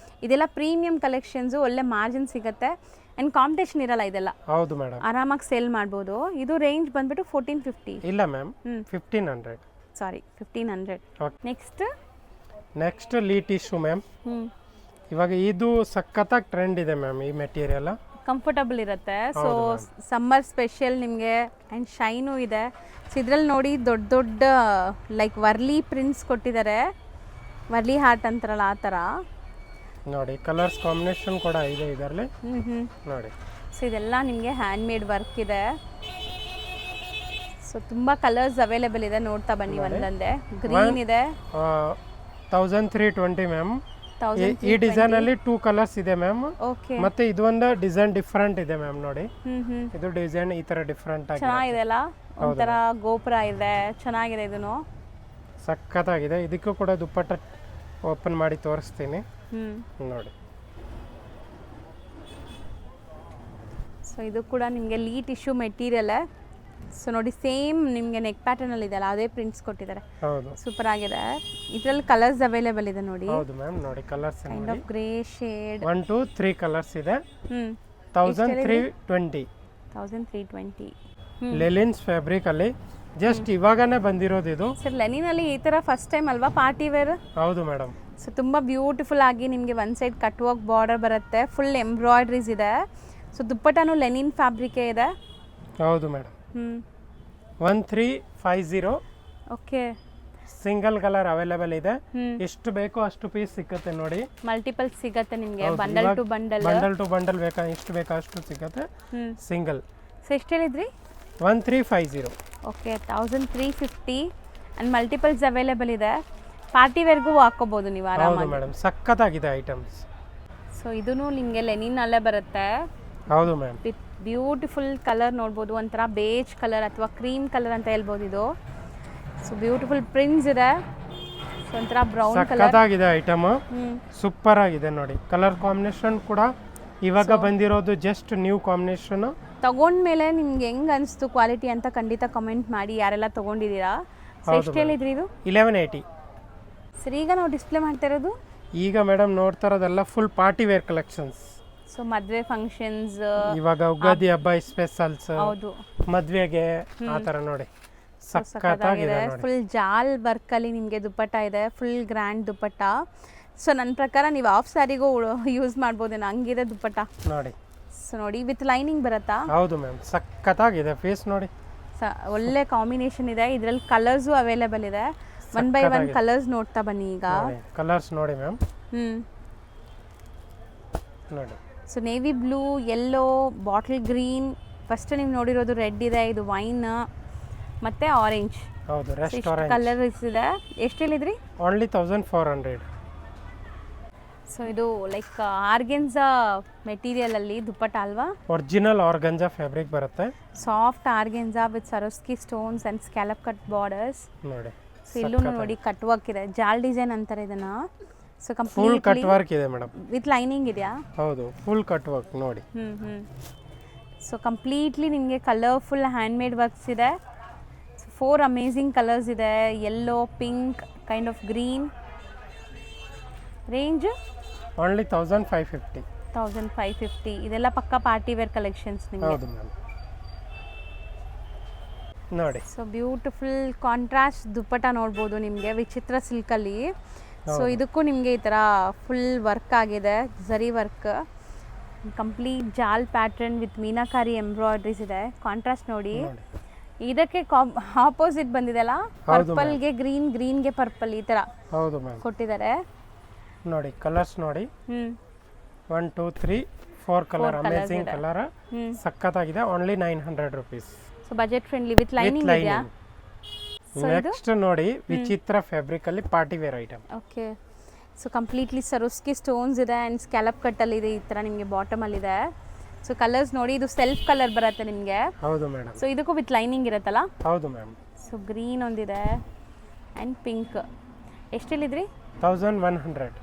ಇದೆಲ್ಲ ಪ್ರೀಮಿಯಂ ಕಲೆಕ್ಷನ್ಸು, ಒಳ್ಳೆ ಮಾರ್ಜಿನ್ ಸಿಗುತ್ತೆ ಆ್ಯಂಡ್ ಕಾಂಪಿಟೇಷನ್ ಇರಲ್ಲ. ಇದೆಲ್ಲ ಹೌದು ಮೇಡಮ್, ಆರಾಮಾಗಿ ಸೇಲ್ ಮಾಡ್ಬೋದು. ಇದು ರೇಂಜ್ ಬಂದ್ಬಿಟ್ಟು 1450. ಇಲ್ಲ ಮ್ಯಾಮ್ 1500. ಸಾರಿ 1500. ನೆಕ್ಸ್ಟ್ ಲೀ ಟಿಶ್ಯೂ ಮ್ಯಾಮ್. ಇವಾಗ ಇದು ಸಖತ್ತಾಗಿ ಟ್ರೆಂಡ್ ಇದೆ ಮ್ಯಾಮ್. ಈ ಮೆಟೀರಿಯಲ್ ಕಂಫರ್ಟಬಲ್ ಇರುತ್ತೆ. ಸೊ ಸಮ್ಮರ್ ಸ್ಪೆಷಲ್ ನಿಮಗೆ ಆ್ಯಂಡ್ ಶೈನು ಇದೆ. ಸೊ ಇದ್ರಲ್ಲಿ ನೋಡಿ ದೊಡ್ಡ ದೊಡ್ಡ ಲೈಕ್ ವರ್ಲಿ ಪ್ರಿಂಟ್ಸ್ ಕೊಟ್ಟಿದ್ದಾರೆ, ವರ್ಲಿ ಹಾರ್ಟ್ ಅಂತಾರಲ್ಲ ಆ ಥರ ನೋಡಿ. ಕಲರ್ಸ್ ಕಾಂಬಿನೇಷನ್ ಕೂಡ ಇದೆ ಇದರಲ್ಲಿ ನೋಡಿ. ಸೊ ಇದೆಲ್ಲ ನಿಮಗೆ ಹ್ಯಾಂಡ್ ಮೇಡ್ ವರ್ಕ್ ಇದೆ. ಸೊ ತುಂಬ ಕಲರ್ಸ್ ಅವೈಲೇಬಲ್ ಇದೆ, ನೋಡ್ತಾ ಬನ್ನಿ ಒಂದೊಂದೇ. ಗ್ರೀನ್ ಇದೆ 1320 ಮ್ಯಾಮ್. ಈ ಡಿಸೈನ್ ಅಲ್ಲಿ 2 ಕಲರ್ಸ್ ಇದೆ ಮ್ಯಾಮ್. ಓಕೆ, ಮತ್ತೆ ಇದೊಂದು ಡಿಸೈನ್ ಡಿಫರೆಂಟ್ ಇದೆ ಮ್ಯಾಮ್ ನೋಡಿ. ಇದು ಡಿಸೈನ್ ಈ ತರ ಡಿಫರೆಂಟ್ ಆಗಿದೆ, ಚೆನ್ನಾಗಿದೆ ಅಲ್ಲ, ಒಂಥರ ಗೋಪುರ ಇದೆ, ಚೆನ್ನಾಗಿದೆ. ಇದನ್ನು ಸಖತ್ತಾಗಿದೆ. ಇದಕ್ಕೂ ಕೂಡ ದುಪ್ಪಟ್ಟ ಓಪನ್ ಮಾಡಿ ತೋರಿಸ್ತೀನಿ ನೋಡಿ. ಸೊ ಇದು ಕೂಡ ನಿಮಗೆ ಲೀ ಟಿಶ್ಯೂ ಮೆಟೀರಿಯಲ್. ಸೊ ನೋಡಿ ಸೇಮ್ ನಿಮಗೆ ನೆಕ್ ಪ್ಯಾಟರ್ನ್ ಅಲ್ಲಿ ಇದೆಲ್ಲ ಅದೇ ಪ್ರಿಂಟ್ಸ್ ಕೊಟ್ಟಿದ್ದಾರೆ. ಹೌದು, ಸೂಪರ್ ಆಗಿದೆ. ಇದರಲ್ಲಿ ಕಲರ್ಸ್ ಅವೈಲೇಬಲ್ ಇದೆ ನೋಡಿ. ಹೌದು ಮ್ಯಾಮ್ ನೋಡಿ. Colours kind of grey shade 1 2 3 colours ಇದೆ. 1320 ಲೆಲಿನ್ಸ್ ಫ್ಯಾಬ್ರಿಕ್ ಅಲ್ಲಿ ಜಸ್ಟ್ ಇವಾಗನೇ ಬಂದಿರೋದು ಇದು. ಸರ್ ಲೆನಿನ್ ಅಲ್ಲಿ ಈ ತರ ಫಸ್ಟ್ ಟೈಮ್ ಅಲ್ವಾ ಪಾರ್ಟಿ ವೇರ್? ಹೌದು ಮೇಡಮ್. ಸೊ ತುಂಬ ಬ್ಯೂಟಿಫುಲ್ ಆಗಿ ನಿಮಗೆ one side cut work border ಬರುತ್ತೆ, ಫುಲ್ ಎಂಬ್ರಾಯ್ಡ್ರೀಸ್ ಇದೆ. ಸೊ ದುಪ್ಪಟ್ಟನು ಲೆನಿನ್ ಫ್ಯಾಬ್ರಿಕೇ ಇದೆ. ಹೌದು madam. 1350. Okay, single colour available ಇದೆ. ಎಷ್ಟು ಬೇಕೋ ಅಷ್ಟು ಪೀಸ್ ಸಿಗುತ್ತೆ ನೋಡಿ. ಮಲ್ಟಿಪಲ್ ಸಿಗುತ್ತೆ ನಿಮಗೆ, ಬಂಡಲ್ ಟು ಬಂಡಲ್ ಬೇಕಾ ಎಷ್ಟು ಬೇಕಾ ಅಷ್ಟು ಸಿಗುತ್ತೆ ಸಿಂಗಲ್. ಸೊ ಎಷ್ಟು ಹೇಳಿದ್ರಿ? 1350. ಓಕೆ, 1350 ಆ್ಯಂಡ್ ಮಲ್ಟಿಪಲ್ಸ್ ಅವೈಲೇಬಲ್ ಇದೆ. ಪಾರ್ಟಿ ವೇರ್ಗೂ ಹಾಕೋಬಹುದು ನೀವು ಆರಾಮಾಗಿ. ಹೌದು ಮೇಡಮ್, ಸಖತ್ತಾಗಿದೆ ಐಟಮ್ಸ್. ಸೊ ಇದೂ ನಿಮಗೆ ಲೆನಿನ್ ಅಲ್ಲೇ ಬರುತ್ತೆ. ಹೌದು ಮ್ಯಾಮ್. ವಿತ್ ಬ್ಯೂಟಿಫುಲ್ ಕಲರ್ ನೋಡ್ಬೋದು, ಒಂಥರ ಬೇಜ್ ಕಲರ್ ಅಥವಾ ಕ್ರೀಮ್ ಕಲರ್ ಅಂತ ಹೇಳ್ಬೋದು ಇದು. ಸೊ ಬ್ಯೂಟಿಫುಲ್ ಪ್ರಿಂಟ್ಸ್ ಇದೆ. ಸೊ ಒಂಥರ ಬ್ರೌನ್ ಕಲರ್, ಸಖತ್ತಾಗಿದೆ ಐಟಮ್, ಸೂಪರ್ ಆಗಿದೆ ನೋಡಿ. ಕಲರ್ ಕಾಂಬಿನೇಷನ್ ಕೂಡ ಇವಾಗ ಬಂದಿರೋದು ಜಸ್ಟ್ ನ್ಯೂ ಕಾಂಬಿನೇಷನ್. ತಗೊಂಡ್ಮೇಲೆ ನಿಮ್ಗೆ ಹೆಂಗ್ ಅನಿಸ್ತು ಕ್ವಾಲಿಟಿ ಅಂತ ಖಂಡಿತ ಕಮೆಂಟ್ ಮಾಡಿ, ಯಾರೆಲ್ಲ ತಗೊಂಡಿದ್ದೀರಾ. ಸೊ ಎಷ್ಟು ಹೇಳಿದ್ರಿ ಇದು? 1180. ಸರ್ ಈಗ ನಾವು ಡಿಸ್ಪ್ಲೇ ಮಾಡ್ತಾ ಇರೋದು, ಈಗ ಮೇಡಮ್ ನೋಡ್ತಾ ಇರೋದೆಲ್ಲ full party wear collections. So ಮದುವೆ ಫಂಕ್ಷನ್ಸ್, ಇವಾಗ ಉಗಾದಿ ಹಬ್ಬ ಸ್ಪೆಷಲ್ಸ್, ಹೌದು, ಮದ್ವೆಗೆ ಆ ಥರ ನೋಡಿ. ಸಖತ್ತಾಗಿದೆ ನೋಡಿ. ಫುಲ್ ಜಾಲ್ ವರ್ಕ್ ಅಲ್ಲಿ ನಿಮಗೆ ದುಪ್ಪಟ್ಟ ಇದೆ, ಫುಲ್ ಗ್ರ್ಯಾಂಡ್ ದುಪ್ಪಟ್ಟ. ಸೊ ನನ್ನ ಪ್ರಕಾರ ನೀವು ಆಫ್ ಸ್ಯಾರಿಗೂ ಯೂಸ್ ಮಾಡ್ಬೋದೇನೋ, ಹಂಗಿದೆ ದುಪ್ಪಟ್ಟ ನೋಡಿ. ಸೊ ನೋಡಿ ವಿತ್ ಲೈನಿಂಗ್ ಬರುತ್ತಾ? ಹೌದು ಮ್ಯಾಮ್, ಸಖತ್ತಾಗಿದೆ. ಫೇಸ್ ನೋಡಿ, ಒಳ್ಳೆ ಕಾಂಬಿನೇಷನ್ ಇದೆ. ಇದರಲ್ಲಿ ಕಲರ್ಸು ಅವೈಲೇಬಲ್ ಇದೆ. 1 by 1 ಕಲರ್ಸ್ ನೋಡ್ತಾ ಬನ್ನಿ ಈಗ. ಕಲರ್ಸ್ ನೋಡಿ ಮ್ಯಾಮ್. ನೋಡಿ. So navy blue, yellow, bottle green, first ನೀವು ನೋಡಿರೋದು ರೆಡ್ ಇದೆ, ಇದು ವೈನ್ ಮತ್ತೆ ಆರೆಂಜ್. ಹೌದು, ರೆಸ್ಟೋರೆಂಟ್ ಕಲರ್ಸ್ ಇದೆ. ಎಷ್ಟು ಹೇಳಿದ್ರಿ? ಓನ್ಲಿ 1400. ಸೊ ಇದು ಲೈಕ್ ಆರ್ಗೆನ್ಜಾ ಮೆಟೀರಿಯಲ್ ಅಲ್ಲಿ ದುಪ್ಪಟ್ಟ ಅಲ್ವಾ? ಒರಿಜಿನಲ್ ಆರ್ಗಂಜಾ ಫ್ಯಾಬ್ರಿಕ್ ಬರುತ್ತೆ. Soft organza with Swarovski stones and scallop cut borders ನೋಡಿ. ಸೊ ಇಲ್ಲೂ ನೋಡಿ ಕಟ್ ವರ್ಕ್ ಇದೆ, ಜಾಲ್ ಡಿಸೈನ್ ಅಂತಾರೆ ಇದನ್ನ. ಸೊ ಫುಲ್ ಕಟ್ ವರ್ಕ್ ಇದೆ ಮೇಡಮ್. ವಿತ್ ಲೈನಿಂಗ್ ಇದೆಯಾ? ಹೌದು, ಫುಲ್ ಕಟ್ ವರ್ಕ್ ನೋಡಿ. ಸೊ ಕಂಪ್ಲೀಟ್ಲಿ ನಿಮಗೆ ಕಲರ್ಫುಲ್ ಹ್ಯಾಂಡ್ ಮೇಡ್ ವರ್ಕ್ಸ್ ಇದೆ. 4 ಅಮೇಝಿಂಗ್ ಕಲರ್ಸ್ ಇದೆ, yellow, pink, kind of green. Range only 1550. 1550. ಇದೆಲ್ಲ ಪಕ್ಕಾ ಪಾರ್ಟಿ ವೇರ್ ಕಲೆಕ್ಷನ್ಸ್ ನಿಮಗೆ. ಹೌದು ಮ್ಯಾಮ್ ನೋಡಿ. ಸೊ ಬ್ಯೂಟಿಫುಲ್ ಕಾಂಟ್ರಾಸ್ಟ್ ದುಪ್ಪಟ್ಟ ನೋಡ್ಬೋದು ನಿಮಗೆ, ವಿಚಿತ್ರ ಸಿಲ್ಕಲ್ಲಿ. ಸೊ ಇದಕ್ಕೂ ನಿಮಗೆ ಈ ಥರ ಫುಲ್ ವರ್ಕ್ ಆಗಿದೆ, ಝರಿ ವರ್ಕ್, ಕಂಪ್ಲೀಟ್ ಜಾಲ್ ಪ್ಯಾಟರ್ನ್ ವಿತ್ ಮೀನಾಕಾರಿ ಎಂಬ್ರಾಯ್ಡ್ರೀಸ್ ಇದೆ. ಕಾಂಟ್ರಾಸ್ಟ್ ನೋಡಿ. ಇದಕ್ಕೆ ಆಪೋಸಿಟ್ ಬಂದಿದೆಲ್ಲ, ಪರ್ಪಲ್ಗೆ ಗ್ರೀನ್, ಗ್ರೀನ್ಗೆ ಪರ್ಪಲ್, ಈ ಥರ ಹೌದು ಮ್ಯಾಮ್ ಕೊಟ್ಟಿದ್ದಾರೆ ನೋಡಿ. ಕಲರ್ಸ್ ನೋಡಿ, 1 2 3 4 ಕಲರ್, ಅಮೇಜಿಂಗ್ ಕಲರ್, ಸಖತ್ತಾಗಿದೆ. Only 900 rupees. So budget friendly with lining ಇದೆಯಾ? ನೆಕ್ಸ್ಟ್ ನೋಡಿ ವಿಚಿತ್ರ ಫ್ಯಾಬ್ರಿಕ್ ಅಲ್ಲಿ party wear item. Okay, so completely Swarovski stones ಇದೆ ಆ್ಯಂಡ್ ಸ್ಕ್ಯಾಲಪ್ ಕಟ್ಟಲ್ಲಿ ಇದೆ, ಈ ಥರ ನಿಮಗೆ ಬಾಟಮಲ್ಲಿದೆ. ಸೊ ಕಲರ್ಸ್ ನೋಡಿ, ಇದು ಸೆಲ್ಫ್ ಕಲರ್ ಬರುತ್ತೆ ನಿಮಗೆ. ಹೌದು ಮೇಡಮ್. ಸೊ ಇದಕ್ಕೂ ವಿತ್ ಲೈನಿಂಗ್ ಇರುತ್ತಲ್ಲ? ಹೌದು ಮ್ಯಾಮ್. ಸೊ ಗ್ರೀನ್ ಒಂದಿದೆ ಆ್ಯಂಡ್ ಪಿಂಕ್. ಎಷ್ಟು ಹೇಳಿದ್ರಿ? 1100.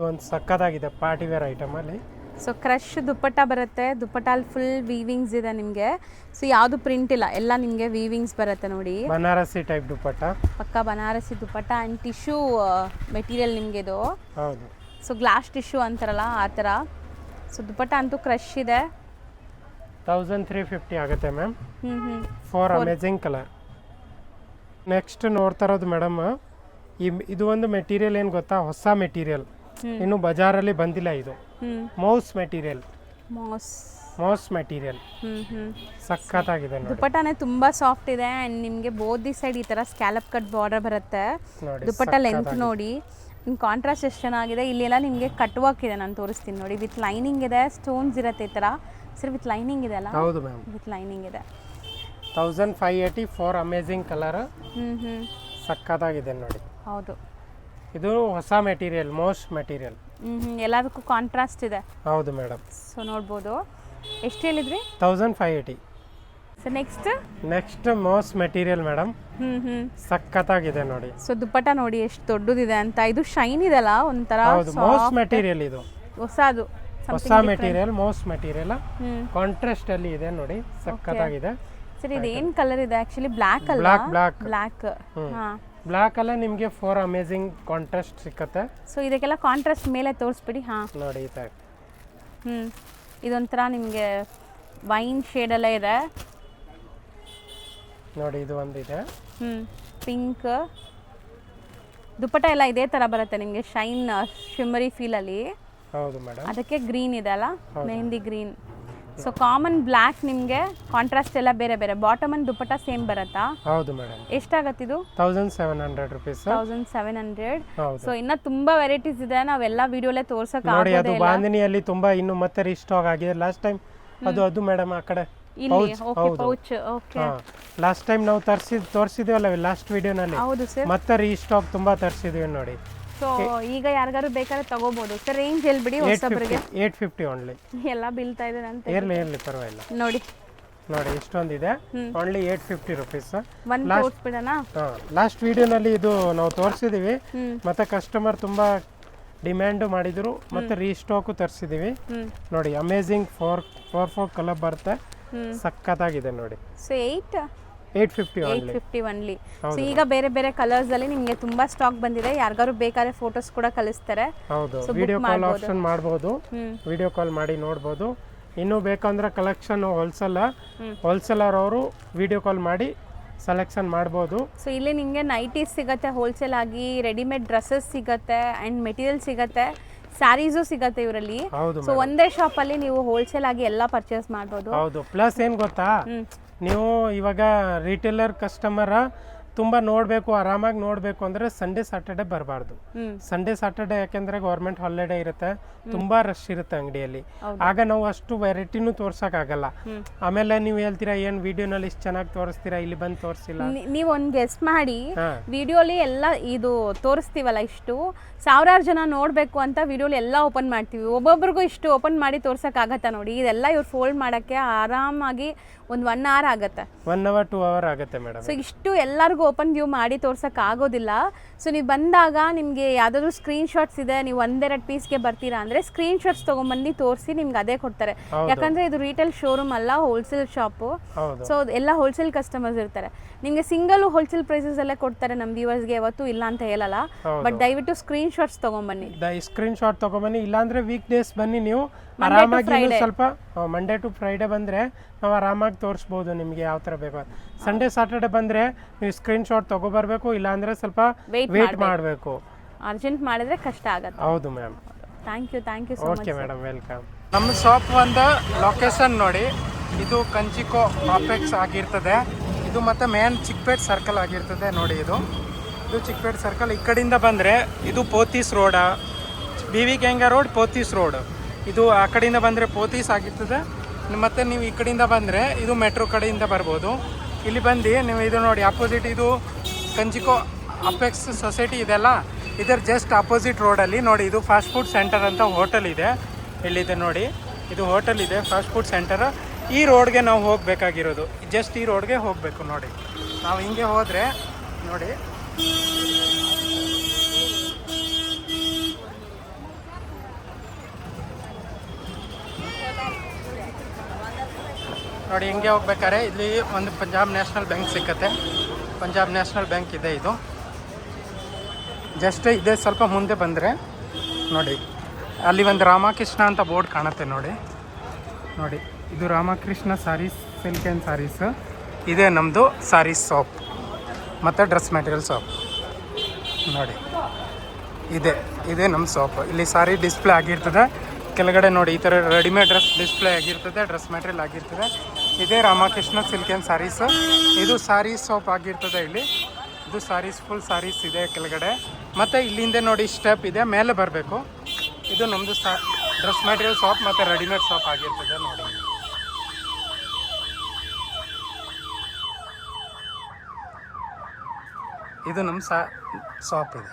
ಒಂದು ಸಕ್ಕತ್ತಾಗಿದೆ ಪಾರ್ಟಿ ವೇರ್ ಐಟಮ್ ಅಲ್ಲಿ. ಸೊ ಕ್ರಶ್ ದುಪ್ಪಟ್ಟ ಬರುತ್ತೆ, ದುಪ್ಪಟ್ಟಲ್ಲಿ ಫುಲ್ ವೀವಿಂಗ್ಸ್ ಇದೆ ನಿಮಗೆ. ಸೊ ಯಾವುದು ಪ್ರಿಂಟ್ ಇಲ್ಲ, ಎಲ್ಲ ನಿಮಗೆ ವೀವಿಂಗ್ಸ್ ಬರುತ್ತೆ ನೋಡಿ. ಬನಾರಸಿ ಟೈಪ್ ದುಪ್ಪಟ್ಟ, ಪಕ್ಕ ಬನಾರಸಿ ದುಪ್ಪಟ್ಟ ಆ್ಯಂಡ್ ಟಿಶ್ಯೂ ಮೆಟೀರಿಯಲ್ ನಿಮಗೆ ಇದು. ಹೌದು. ಸೊ ಗ್ಲಾಸ್ ಟಿಶ್ಯೂ ಅಂತಾರಲ್ಲ ಆ ಥರ. ಸೊ ದುಪ್ಪಟ್ಟ ಅಂತೂ ಕ್ರಶ್ ಇದೆ. 1350 ಆಗುತ್ತೆ ma'am. For amazing colour. Next ನೋಡ್ತಾ ಇರೋದು ಮೇಡಮ್, ಇದು ಒಂದು ಮೆಟೀರಿಯಲ್ ಏನು ಗೊತ್ತಾ, ಹೊಸ ಮೆಟೀರಿಯಲ್, ಇನ್ನು ಬಜಾರಲ್ಲಿ ಬಂದಿಲ್ಲ. ಇದು ಮೌಸ್ ಮೆಟೀರಿಯಲ್. ಮೌಸ್ ಮೆಟೀರಿಯಲ್ ಸಖತ್ತಾಗಿದೆ ನೋಡಿ. ದುಪ್ಪಟ್ಟನೇ ತುಂಬಾ ಸಾಫ್ಟ್ ಇದೆ ಆ್ಯಂಡ್ ನಿಮಗೆ ಬೋದಿ ಸೈಡ್ ಈ ಥರ ಸ್ಕ್ಯಾಲಪ್ ಕಟ್ ಬಾರ್ಡರ್ ಬರುತ್ತೆ. ದುಪ್ಪಟ್ಟ ಲೆಂತ್ ನೋಡಿ, ಇನ್ನು ಕಾಂಟ್ರಾಸ್ಟ್ ಎಷ್ಟು ಚೆನ್ನಾಗಿದೆ. ಇಲ್ಲೆಲ್ಲ ನಿಮಗೆ ಕಟ್ ವರ್ಕ್ ಇದೆ, ನಾನು ತೋರಿಸ್ತೀನಿ ನೋಡಿ. ವಿತ್ ಲೈನಿಂಗ್ ಇದೆ, ಸ್ಟೋನ್ಸ್ ಇರುತ್ತೆ ಈ ಥರ. ಸರ್ ವಿತ್ ಲೈನಿಂಗ್ ಇದೆ ಅಲ್ಲ? ಹೌದು ಮ್ಯಾಮ್, ವಿತ್ ಲೈನಿಂಗ್ ಇದೆ. 1580 ಫಾರ್ ಅಮೇಜಿಂಗ್ ಕಲರ್. ಸಖತ್ತಾಗಿದೆ ನೋಡಿ. ಹೌದು, ಇದು ಹೊಸ ಮೆಟೀರಿಯಲ್, ಮೋಸ್ಟ್ ಮೆಟೀರಿಯಲ್. ಎಲ್ಲದಕ್ಕೂ ಕಾಂಟ್ರಾಸ್ಟ್ ಇದೆ. ಹೌದು ಮೇಡಮ್. ಸೊ ನೋಡ್ಬೋದು. ಎಷ್ಟು ಹೇಳಿದ್ರಿ? 1580. So next most material madam. ಸಖತ್ತಾಗಿದೆ ನೋಡಿ. ಸೊ ದುಪ್ಪಟ್ಟ ನೋಡಿ ಎಷ್ಟು ದೊಡ್ಡದಿದೆ ಅಂತ. ಇದು ಶೈನ್ ಇದೆಲ್ಲ ಒಂಥರ. ಹೌದು, ಮೋಸ್ಟ್ ಮೆಟೀರಿಯಲ್. ಇದು ಹೊಸದು, ಹೊಸ ಮೆಟೀರಿಯಲ್, ಮೋಸ್ಟ್ ಮೆಟೀರಿಯಲ್. ಕಾಂಟ್ರಾಸ್ಟ್ ಅಲ್ಲಿ ಇದೆ ನೋಡಿ, ಸಖತ್ತಾಗಿದೆ. ಸರ್ ಇದು ಏನು ಕಲರ್ ಇದೆ ಆಕ್ಚುಲಿ? ಬ್ಲ್ಯಾಕ್ ಅಲ್ಲ? ಬ್ಲ್ಯಾಕ್. ಬ್ಲ್ಯಾಕ್ ಅಲ್ಲ, ನಿಮಗೆ ಫಾರ್ ಅಮೇಜಿಂಗ್ ಕಾಂಟ್ರಾಸ್ಟ್ ಸಿಕ್ಕತ್ತೆ. ಸೊ ಇದಕ್ಕೆಲ್ಲ ಕಾಂಟ್ರಾಸ್ಟ್ ಮೇಲೆ ತೋರಿಸ್ಬಿಡಿ. ನೋಡಿ ಈ ತರ. ಇದೊಂಥರ ನಿಮಗೆ ವೈನ್ ಶೇಡ್ ಎಲ್ಲ ಇದೆ ನೋಡಿ. ಇದು ಒಂದಿದೆ ಪಿಂಕ್. ದುಪ್ಪಟ್ಟ ಎಲ್ಲ ಇದೇ ತರ ಬರುತ್ತೆ ನಿಮಗೆ, ಶೈನ್ ಶಿಮ್ಮರಿ ಫೀಲ್ ಅಲ್ಲಿ. ಹೌದು ಮೇಡಮ್. ಅದಕ್ಕೆ ಗ್ರೀನ್ ಇದೆ ಅಲ್ಲ, mehndi green. So common black, ನಿಮಗೆ ಕಾಂಟ್ರಾಸ್ಟ್ ಎಲ್ಲ ಬೇರೆ ಬೇರೆ. ಬಾಟಮ್ ಅಂಡ್ ದುಪ್ಪಟ್ಟ ಸೇಮ್ ಬರುತ್ತಾ? ಹೌದು ಮೇಡಮ್. ಎಷ್ಟಾಗತ್ತೆ ಇದು? 1700 ರೂಪೀಸ್. 1700. ಸೊ ಇನ್ನ ತುಂಬಾ ವೆರೈಟೀಸ್ ಇದೆ, ನಾವೆಲ್ಲ ವಿಡಿಯೋಲೇ ತೋರ್ಸಕ್ ನೋಡಿ. ಅದು ಬಾಂಧನಿಯಲ್ಲಿ ತುಂಬಾ ಇನ್ನು ಮತ್ತೆ ರೀಸ್ಟಾಕ್ ಆಗಿದೆ. ಲಾಸ್ಟ್ ಟೈಮ್ ಅದು ಮೇಡಮ್ ಆ ಕಡೆ ಇಲ್ಲಿ. Okay, pouch. Okay, last time ನಾವು ತೋರಿಸಿದ್ವಲ್ಲ ಲಾಸ್ಟ್ ವಿಡಿಯೋನಲ್ಲಿ. ಹೌದು ಸರ್. ಮತ್ತೆ ರೀಸ್ಟಾಕ್ ತುಂಬಾ ತರಿಸಿದ್ವಿ ನೋಡಿ. ಸೊ ಈಗ ಯಾರಿಗಾರು ಬೇಕಾದ್ರೆ ತಗೋಬಹುದು ಸರ್. ರೇಂಜ್ ಹೇಳ್ಬಿಡಿ ಹೊಸಬರಿಗೆ. 850 ಓನ್ಲಿ. ಎಲ್ಲ ಬೀಳ್ತಾ ಇದೆ ಅಂತ. ಇರ್ಲಿ ಪರವಾಗಿಲ್ಲ. ನೋಡಿ ಇಷ್ಟೊಂದಿದೆ. Only 850 rupees. ಒಂದು ತೋರಿಸ್ಬಿಡೋಣ. ಲಾಸ್ಟ್ ವಿಡಿಯೋನಲ್ಲಿ ಇದು ನಾವು ತೋರಿಸಿದೀವಿ, ಮತ್ತೆ ಕಸ್ಟಮರ್ ತುಂಬಾ ಡಿಮ್ಯಾಂಡ್ ಮಾಡಿದ್ರು, ಮತ್ತೆ ರೀಸ್ಟಾಕ್ ತರಿಸಿದೀವಿ ನೋಡಿ. ಅಮೇಜಿಂಗ್ 4 ಕಲರ್ ಬರುತ್ತೆ, ಸಖತ್ತಾಗಿದೆ ನೋಡಿ. So 850 only. ಸೊ ಈಗ ಬೇರೆ ಬೇರೆ ಕಲರ್ಸ್ ಅಲ್ಲಿ ನಿಮಗೆ ತುಂಬಾ ಸ್ಟಾಕ್ ಬಂದಿದೆ. ಯಾರಿಗಾರು ಬೇಕಾದ್ರೆ ಫೋಟೋಸ್ ಕೂಡ ಕಳಿಸ್ತಾರೆ. ಹೌದು, ವಿಡಿಯೋ ಕಾಲ್ ಆಪ್ಷನ್ ಮಾಡಬಹುದು. ವಿಡಿಯೋ ಕಾಲ್ ಮಾಡಿ ನೋಡಬಹುದು. ಇನ್ನು ಬೇಕಂದ್ರೆ ಕಲೆಕ್ಷನ್ ಹೋಲ್ಸೇಲರ್ ಅವರು ವಿಡಿಯೋ ಕಾಲ್ ಮಾಡಿ ಸೆಲೆಕ್ಷನ್ ಮಾಡಬಹುದು. ಸೊ ಇಲ್ಲಿ ನಿಮಗೆ ನೈಟೀಸ್ ಸಿಗತ್ತೆ ಹೋಲ್ಸೇಲ್ ಆಗಿ, ರೆಡಿಮೇಡ್ ಡ್ರೆಸ್ಸಸ್ ಸಿಗತ್ತೆ ಅಂಡ್ ಮೆಟೀರಿಯಲ್ ಸಿಗತ್ತೆ, ಸ್ಯಾರೀಸು ಸಿಗತ್ತೆ ಇವರಲ್ಲಿ. ಸೊ ಒಂದೇ ಶಾಪ್ ಅಲ್ಲಿ ನೀವು ಹೋಲ್ಸೇಲ್ ಆಗಿ ಎಲ್ಲ ಪರ್ಚೇಸ್ ಮಾಡಬಹುದು. ಹೌದು. ಪ್ಲಸ್ ಏನ್ ಗೊತ್ತಾ, ನೀವು ಇವಾಗ ರಿಟೇಲರ್ ಕಸ್ಟಮರ್ ತುಂಬಾ ನೋಡಬೇಕು, ಆರಾಮಾಗಿ ನೋಡಬೇಕು ಅಂದ್ರೆ ಸಂಡೇ ಸಾಟರ್ಡೆ ಬರಬಾರ್ದು. ಸಂಡೇ ಸಾಟರ್ಡೆ ಯಾಕೆಂದ್ರೆ ಗೌರ್ಮೆಂಟ್ ಹಾಲಿಡೇ ಇರುತ್ತೆ, ತುಂಬಾ ರಶ್ ಇರುತ್ತೆ ಅಂಗಡಿಯಲ್ಲಿ. ಆಗ ನಾವು ಅಷ್ಟು ವೆರೈಟಿನೂ ತೋರ್ಸಕ್ ಆಗಲ್ಲ. ಆಮೇಲೆ ನೀವು ಹೇಳ್ತೀರಾ ಏನ್ ವಿಡಿಯೋನಲ್ಲಿ ಇಷ್ಟು ಚೆನ್ನಾಗಿ ತೋರಿಸ್ತೀರಾ, ಇಲ್ಲಿ ಬಂದು ತೋರಿಸಿಲ್ಲ. ನೀವು ಒಂದು ಗೆಸ್ಟ್ ಮಾಡಿ, ವಿಡಿಯೋಲಿ ಎಲ್ಲ ಇದು ತೋರಿಸ್ತೀವಲ್ಲ, ಇಷ್ಟು ಸಾವಿರಾರು ಜನ ನೋಡ್ಬೇಕು ಅಂತ ವಿಡಿಯೋಲಿ ಎಲ್ಲ ಓಪನ್ ಮಾಡ್ತೀವಿ. ಒಬ್ಬೊಬ್ರಿಗೂ ಇಷ್ಟು ಓಪನ್ ಮಾಡಿ ತೋರ್ಸಕ್ ಆಗತ್ತಾ ನೋಡಿ. ಇದೆಲ್ಲ ಇವ್ರು ಫೋಲ್ಡ್ ಮಾಡಕ್ಕೆ ಆರಾಮಾಗಿ ಒಂದು 1 hour ಆಗುತ್ತೆ. 1 hour 2 hour ಆಗುತ್ತೆ ಮೇಡಮ್. ಸೊ ಇಷ್ಟು ಎಲ್ಲರಿಗೂ ಓಪನ್ ವ್ಯೂ ಮಾಡಿ ತೋರ್ಸಕ್ ಆಗೋದಿಲ್ಲ. ಸೊ ನೀವು ಬಂದಾಗ ನಿಮಗೆ ಯಾವ್ದಾದ್ರು ಸ್ಕ್ರೀನ್ ಶಾಟ್ಸ್ ಇದೆ, ನೀವು 1-2 ಪೀಸ್ಗೆ ಬರ್ತೀರಾ ಅಂದ್ರೆ ಸ್ಕ್ರೀನ್ ಶಾಟ್ಸ್ ತಗೊಂಡ್ಬಂದು ತೋರಿಸಿ ನಿಮ್ಗೆ ಅದೇ ಕೊಡ್ತಾರೆ. ಯಾಕಂದ್ರೆ ಇದು ರಿಟೇಲ್ ಶೋರೂಮ್ ಅಲ್ಲ, ಹೋಲ್ಸೇಲ್ ಶಾಪು. ಸೊ ಎಲ್ಲ ಹೋಲ್ಸೇಲ್ ಕಸ್ಟಮರ್ಸ್ ಇರ್ತಾರೆ. ನಿಮಗೆ ಸಿಂಗಲ್ ಹೋಲ್ಸೇಲ್ ಪ್ರೈಸಸ್ ಅಲ್ಲೇ ಕೊಡ್ತಾರೆ ನಮ್ಮ ವ್ಯೂವರ್ಸ್ಗೆ, ಯಾವತ್ತೂ ಇಲ್ಲ ಅಂತ ಹೇಳಲ್ಲ. ಬಟ್ ದಯವಿಟ್ಟು ಸ್ಕ್ರೀನ್ ಶಾಟ್ಸ್ ತಗೊಂಡ್ಬನ್ನಿ. ಸ್ಕ್ರೀನ್ ಶಾಟ್ ತಗೊಂಡ್ಬನ್ನಿ. ಇಲ್ಲಾಂದ್ರೆ ವೀಕ್ ಡೇಸ್ ಬನ್ನಿ, ನೀವು ಆರಾಮಾಗಿ ಸ್ವಲ್ಪ ಮಂಡೇ ಟು ಫ್ರೈಡೆ ಬಂದ್ರೆ ನಾವು ಆರಾಮಾಗಿ ತೋರಿಸ್ಬೋದು ನಿಮಗೆ ಯಾವ ಥರ ಬೇಕು. ಸಂಡೇ ಸಾಟರ್ಡೆ ಬಂದರೆ ನೀವು ಸ್ಕ್ರೀನ್ ಶಾಟ್ ತೊಗೊಬರ್ಬೇಕು, ಇಲ್ಲಾಂದರೆ ಸ್ವಲ್ಪ ವೇಟ್ ಮಾಡಬೇಕು. ಅರ್ಜೆಂಟ್ ಮಾಡಿದ್ರೆ ಕಷ್ಟ ಆಗುತ್ತೆ. ಹೌದು ma'am. Thank you so much. Okay madam, welcome. ನಮ್ಮ ಶಾಪ್ ಒಂದು ಲೊಕೇಶನ್ ನೋಡಿ, ಇದು ಕಂಚಿಕೋ ಕಾಂಪ್ಲೆಕ್ಸ್ ಆಗಿರ್ತದೆ. ಇದು ಮತ್ತು ಮೇನ್ ಚಿಕ್ಕಪೇಟೆ ಸರ್ಕಲ್ ಆಗಿರ್ತದೆ ನೋಡಿ. ಇದು ಚಿಕ್ಕಪೇಟೆ ಸರ್ಕಲ್. ಈ ಕಡೆಯಿಂದ ಬಂದರೆ ಇದು Pothys road, BV Ganga road, Pothys road. ಇದು ಆ ಕಡೆಯಿಂದ ಬಂದರೆ ಪೋತೀಸ್ ಆಗಿರ್ತದೆ. ಮತ್ತು ನೀವು ಈ ಕಡೆಯಿಂದ ಬಂದರೆ ಇದು ಮೆಟ್ರೋ ಕಡೆಯಿಂದ ಬರ್ಬೋದು. ಇಲ್ಲಿ ಬಂದು ನೀವು ಇದು ನೋಡಿ ಅಪೋಸಿಟ್ ಇದು ಕಂಚಿಕೋ ಅಪೆಕ್ಸ್ ಸೊಸೈಟಿ ಇದೆಲ್ಲ ಇದರ ಜಸ್ಟ್ ಅಪೋಸಿಟ್ ರೋಡಲ್ಲಿ ನೋಡಿ ಇದು ಫಾಸ್ಟ್ ಫುಡ್ ಸೆಂಟರ್ ಅಂತ ಹೋಟೆಲ್ ಇದೆ. ಇಲ್ಲಿದೆ ನೋಡಿ, ಇದು ಹೋಟೆಲ್ ಇದೆ, ಫಾಸ್ಟ್ ಫುಡ್ ಸೆಂಟರ್. ಈ ರೋಡ್ಗೆ ನಾವು ಹೋಗಬೇಕಾಗಿರೋದು, ಜಸ್ಟ್ ಈ ರೋಡ್ಗೆ ಹೋಗಬೇಕು ನೋಡಿ. ನಾವು ಹಿಂಗೆ ಹೋದರೆ ನೋಡಿ ನೋಡಿ ಹಿಂಗೆ ಹೋಗ್ಬೇಕಾದ್ರೆ ಇಲ್ಲಿ ಒಂದು ಪಂಜಾಬ್ ನ್ಯಾಷನಲ್ ಬ್ಯಾಂಕ್ ಸಿಕ್ಕತ್ತೆ. ಪಂಜಾಬ್ ನ್ಯಾಷನಲ್ ಬ್ಯಾಂಕ್ ಇದೆ, ಇದು ಜಸ್ಟ್ ಇದೆ. ಸ್ವಲ್ಪ ಮುಂದೆ ಬಂದರೆ ನೋಡಿ ಅಲ್ಲಿ ಒಂದು ರಾಮಕೃಷ್ಣ ಅಂತ ಬೋರ್ಡ್ ಕಾಣುತ್ತೆ ನೋಡಿ. ನೋಡಿ ಇದು ರಾಮಕೃಷ್ಣ ಸಾರೀಸ್, ಸಿಲ್ಕ್ ಆ್ಯಂಡ್ ಸಾರೀಸ್. ಇದೇ ನಮ್ಮದು ಸಾರೀಸ್ ಶಾಪ್ ಮತ್ತು ಡ್ರೆಸ್ ಮೆಟೀರಿಯಲ್ ಶಾಪ್ ನೋಡಿ. ಇದೇ ನಮ್ಮ ಶಾಪ್. ಇಲ್ಲಿ ಸಾರಿ ಡಿಸ್ಪ್ಲೇ ಆಗಿರ್ತದೆ ಕೆಳಗಡೆ ನೋಡಿ. ಈ ಥರ ರೆಡಿಮೇಡ್ ಡ್ರೆಸ್ ಡಿಸ್ಪ್ಲೇ ಆಗಿರ್ತದೆ, ಡ್ರೆಸ್ ಮೆಟೀರಿಯಲ್ ಆಗಿರ್ತದೆ. ಇದೇ ರಾಮಕೃಷ್ಣ ಸಿಲ್ಕ್ ಆ್ಯಂಡ್ ಸಾರೀಸ್. ಇದು ಸಾರೀಸ್ ಶಾಪ್ ಆಗಿರ್ತದೆ. ಇಲ್ಲಿ ಇದು ಸಾರೀಸ್, ಫುಲ್ ಸಾರೀಸ್ ಇದೆ ಕೆಳಗಡೆ. ಮತ್ತು ಇಲ್ಲಿಂದ ನೋಡಿ ಸ್ಟೆಪ್ ಇದೆ, ಮೇಲೆ ಬರಬೇಕು. ಇದು ನಮ್ಮದು ಡ್ರೆಸ್ ಮೆಟೀರಿಯಲ್ ಶಾಪ್ ಮತ್ತು ರೆಡಿಮೇಡ್ ಶಾಪ್ ಆಗಿರ್ತದೆ ನೋಡಿ. ಇದು ನಮ್ಮ ಶಾಪ್ ಇದೆ.